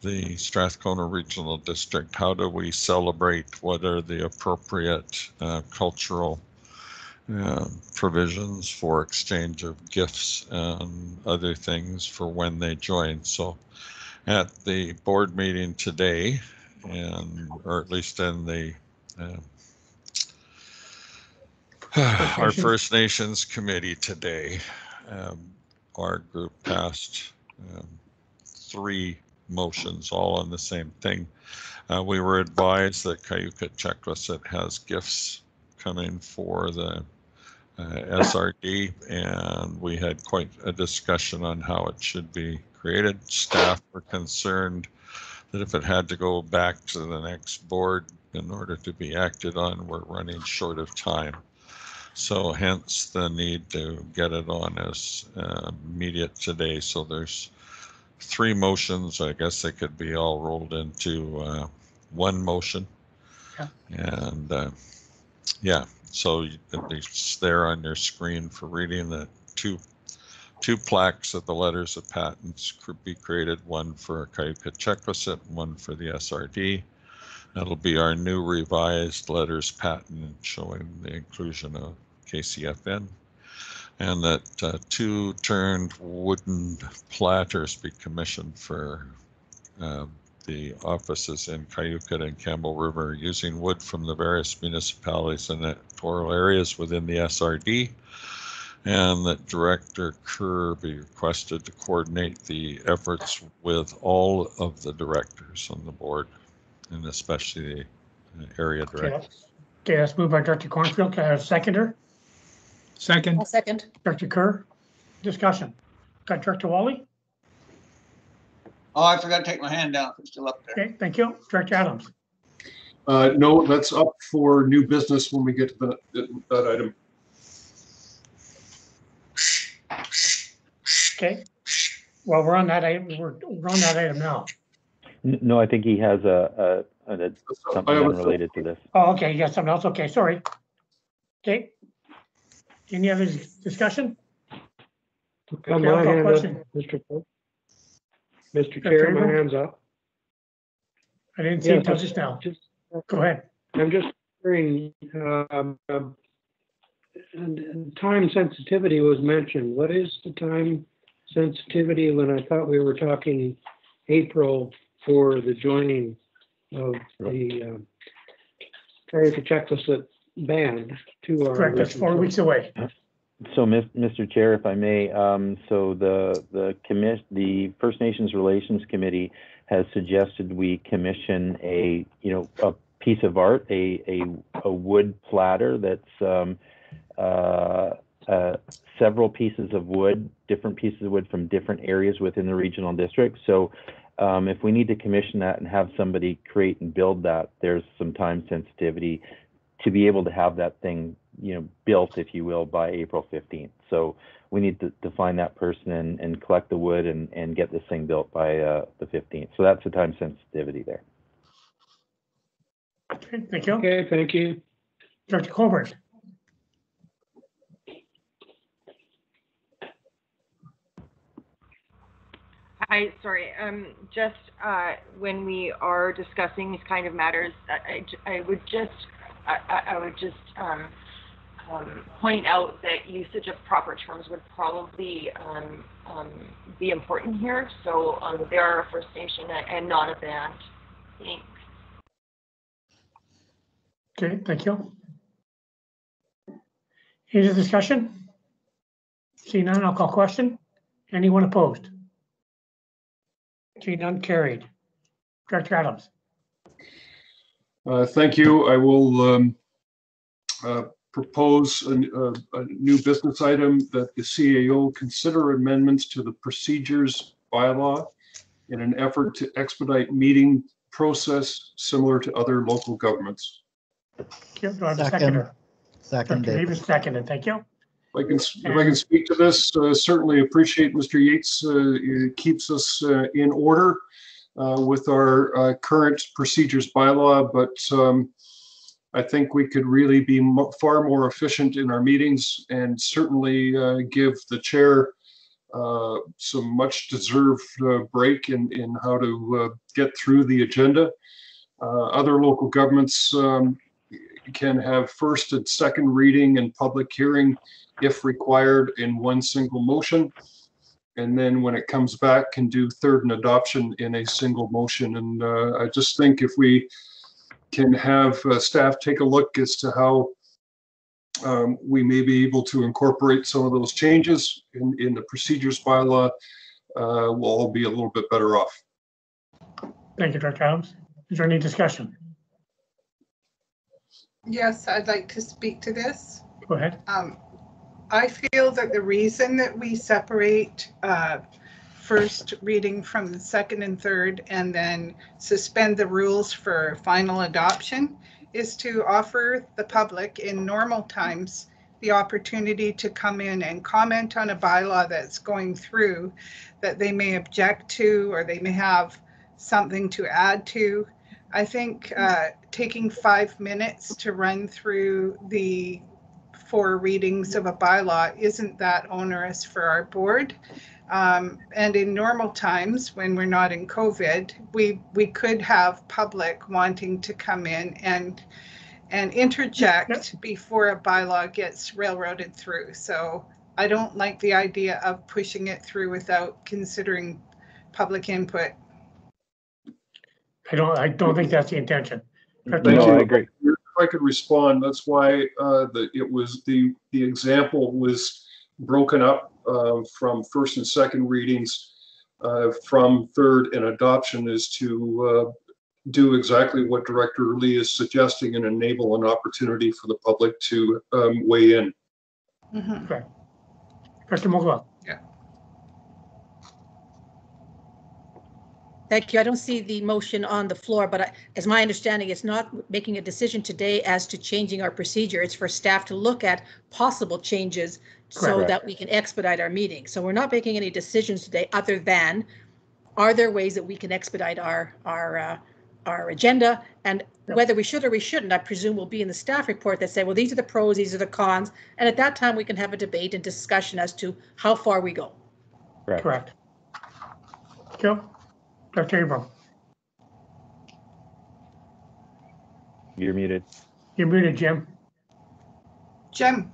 S3: the Strathcona Regional District, how do we celebrate? What are the appropriate cultural provisions for exchange of gifts and other things for when they join? So at the board meeting today, or at least in the our First Nations committee today, our group passed 3 motions all on the same thing. We were advised that Cayuga Checklisset has gifts coming for the SRD, and we had quite a discussion on how it should be created. Staff were concerned that if it had to go back to the next board in order to be acted on, we're running short of time. So hence the need to get it on as immediate today. So there's 3 motions. I guess they could be all rolled into one motion.
S1: Yeah.
S3: And yeah, so it's there on your screen for reading that two plaques of the letters of patents could be created, one for Cayuga Checklisset, one for the SRD. That'll be our new revised letters patent showing the inclusion of KCFN, and that 2 turned wooden platters be commissioned for the offices in Cayucot and Campbell River using wood from the various municipalities and electoral areas within the SRD, and that Director Kerr be requested to coordinate the efforts with all of the directors on the board, and especially the area directors.
S1: Okay, let's move by Director Cornfield. Can I have a seconder?
S16: Second.
S13: I'll second.
S1: Director Kerr, discussion. Got Director Wally?
S11: Oh, I forgot to take my hand down if it's still up there.
S1: Okay, thank you. Director Adams?
S15: No, that's up for new business when we get to that item.
S1: Okay. Well, we're on that item. We're on that item now.
S6: No, I think he has something unrelated to this.
S1: Oh, okay. You got something else? Okay, sorry. Okay. Any other discussion?
S9: Come
S1: Okay, I'll
S9: my
S1: call
S9: hand
S1: question.
S9: up, Mr. Chair, my hand's up.
S1: I didn't see it until just now. Go ahead.
S9: I'm just wondering, and time sensitivity was mentioned. What is the time sensitivity when I thought we were talking April for the joining of the Cayucot Checklisted band to our?
S1: Correct, that's 4 weeks away.
S6: So, Mr. Chair, if I may, so the First Nations Relations Committee has suggested we commission a piece of art, a wood platter that's several pieces of wood, different pieces of wood from different areas within the regional district. So if we need to commission that and have somebody create and build that, there's some time sensitivity to be able to have that thing, built, if you will, by April 15th. So we need to find that person and collect the wood and get this thing built by the 15th. So that's the time sensitivity there.
S1: Okay, thank you.
S9: Okay, thank you.
S1: Director Colbert?
S14: Hi, sorry. Just when we are discussing these kind of matters, I would just point out that usage of proper terms would probably be important here. So they are a First Nation and not a band. Thanks.
S1: Okay, thank you. Any other discussion? See none, I'll call question. Anyone opposed? See none, carried. Director Adams?
S15: Thank you. I will propose a new business item that the CAO consider amendments to the procedures bylaw in an effort to expedite meeting process similar to other local governments.
S1: Okay, do I have a seconder?
S7: Second.
S1: Dr. Davis seconded, thank you.
S15: If I can speak to this, certainly appreciate Mr. Yates. It keeps us in order with our current procedures bylaw, but I think we could really be far more efficient in our meetings and certainly give the chair some much deserved break in how to get through the agenda. Other local governments can have first and second reading and public hearing if required in one single motion. And then when it comes back, can do third and adoption in a single motion. And I just think if we can have staff take a look as to how we may be able to incorporate some of those changes in the procedures bylaw, we'll all be a little bit better off.
S1: Thank you, Director Adams. Is there any discussion?
S5: Yes, I'd like to speak to this.
S1: Go ahead.
S5: I feel that the reason that we separate first reading from the second and third and then suspend the rules for final adoption is to offer the public in normal times the opportunity to come in and comment on a bylaw that's going through that they may object to or they may have something to add to. I think taking 5 minutes to run through the 4 readings of a bylaw isn't that onerous for our board. And in normal times, when we're not in COVID, we could have public wanting to come in and interject before a bylaw gets railroaded through. So I don't like the idea of pushing it through without considering public input.
S1: I don't think that's the intention.
S15: Thank
S6: No,
S15: you.
S6: I agree.
S15: If I could respond, that's why the example was broken up from first and second readings from third and adoption is to do exactly what Director Lee is suggesting and enable an opportunity for the public to weigh in.
S1: Correct. Director Mogul.
S13: Thank you. I don't see the motion on the floor, but as my understanding, it's not making a decision today as to changing our procedure. It's for staff to look at possible changes so that we can expedite our meeting. So we're not making any decisions today other than, are there ways that we can expedite our agenda? And whether we should or we shouldn't, I presume will be in the staff report that say, well, these are the pros, these are the cons. And at that time, we can have a debate and discussion as to how far we go.
S1: Correct. Joe? Dr. Abram.
S6: You're muted.
S1: You're muted, Jim.
S5: Jim.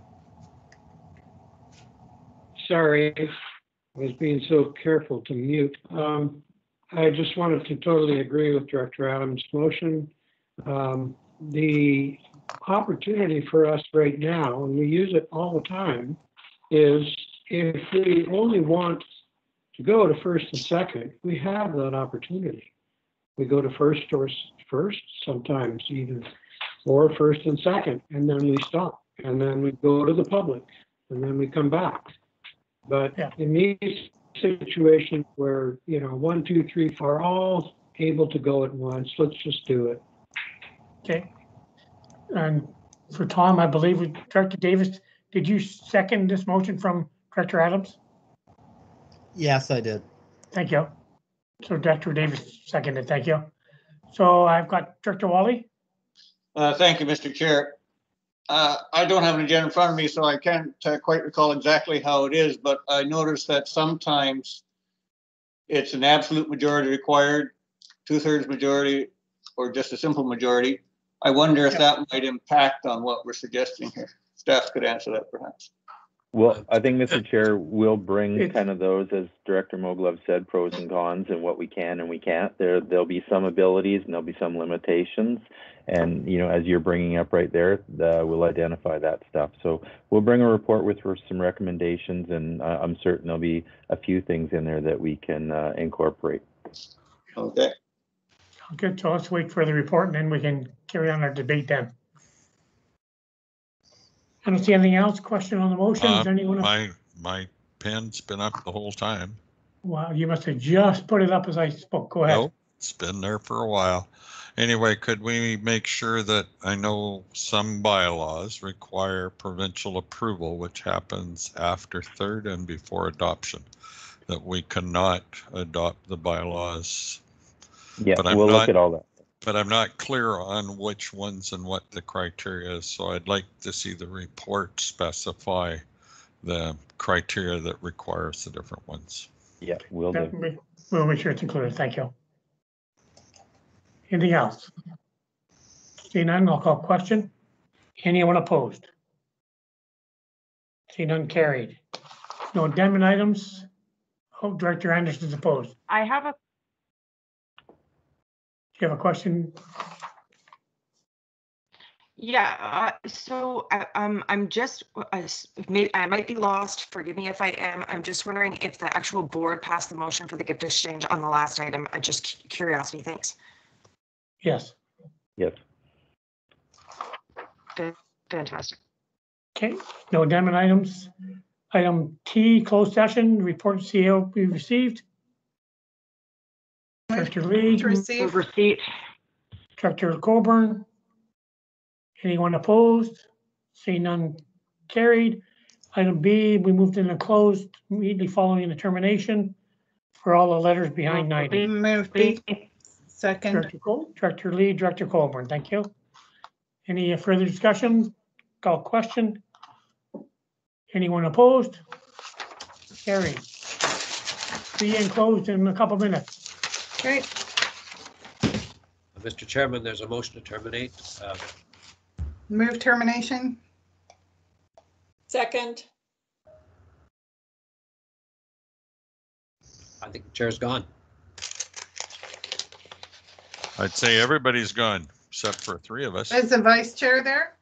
S9: Sorry, I was being so careful to mute. I just wanted to totally agree with Director Adams' motion. The opportunity for us right now, and we use it all the time, is if we only want to go to first and second, we have that opportunity. We go to first, sometimes even, or first and second, and then we stop, and then we go to the public, and then we come back. But in these situations where, 1, 2, 3, 4 are all able to go at once, let's just do it.
S1: Okay. And for Tom, I believe Director Davis, did you second this motion from Director Adams?
S7: Yes, I did.
S1: Thank you. So Director Davis seconded. Thank you. So I've got Director Wally.
S11: Thank you, Mr. Chair. I don't have an agenda in front of me, so I can't quite recall exactly how it is, but I noticed that sometimes it's an absolute majority required, 2/3 majority, or just a simple majority. I wonder if that might impact on what we're suggesting here. Staff could answer that perhaps.
S6: Well, I think, Mr. Chair, we'll bring kind of those, as Director Mogul said, pros and cons and what we can and we can't. There'll be some abilities and there'll be some limitations. And, as you're bringing up right there, we'll identify that stuff. So we'll bring a report with some recommendations, and I'm certain there'll be a few things in there that we can incorporate.
S11: Okay.
S1: Good. So let's wait for the report and then we can carry on our debate then. I don't see anything else. Question on the motion? Is anyone?
S3: My pen's been up the whole time.
S1: Wow, you must have just put it up as I spoke. Go ahead.
S3: Nope, it's been there for a while. Anyway, could we make sure that, I know some bylaws require provincial approval, which happens after third and before adoption, that we cannot adopt the bylaws.
S6: Yeah, we'll look at all that.
S3: But I'm not clear on which ones and what the criteria is. So I'd like to see the report specify the criteria that requires the different ones.
S6: Yeah, we'll do.
S1: We'll make sure it's included. Thank you. Anything else? See none, I'll call question. Anyone opposed? See none, carried. No addendum items. Oh, Director Anderson is opposed.
S14: I have a
S1: Do you have a question?
S14: Yeah, so I'm just, I might be lost, forgive me if I am. I'm just wondering if the actual board passed the motion for the gift exchange on the last item. Just curiosity, thanks.
S1: Yes.
S6: Yes.
S14: Fantastic.
S1: Okay, no addendum items. Item T, closed session, report CEO we received. Director Lee.
S14: Receipt.
S1: Director Coburn. Anyone opposed? See none, carried. Item B, we moved into closed immediately following the termination for all the letters behind 90.
S5: Move B. Second.
S1: Director Lee, Director Coburn, thank you. Any further discussion? Call question. Anyone opposed? Carried. Be enclosed in a couple minutes.
S5: Great.
S8: Mr. Chairman, there's a motion to terminate.
S5: Move termination.
S17: Second.
S8: I think the chair's gone.
S3: I'd say everybody's gone except for three of us.
S5: Is the vice chair there?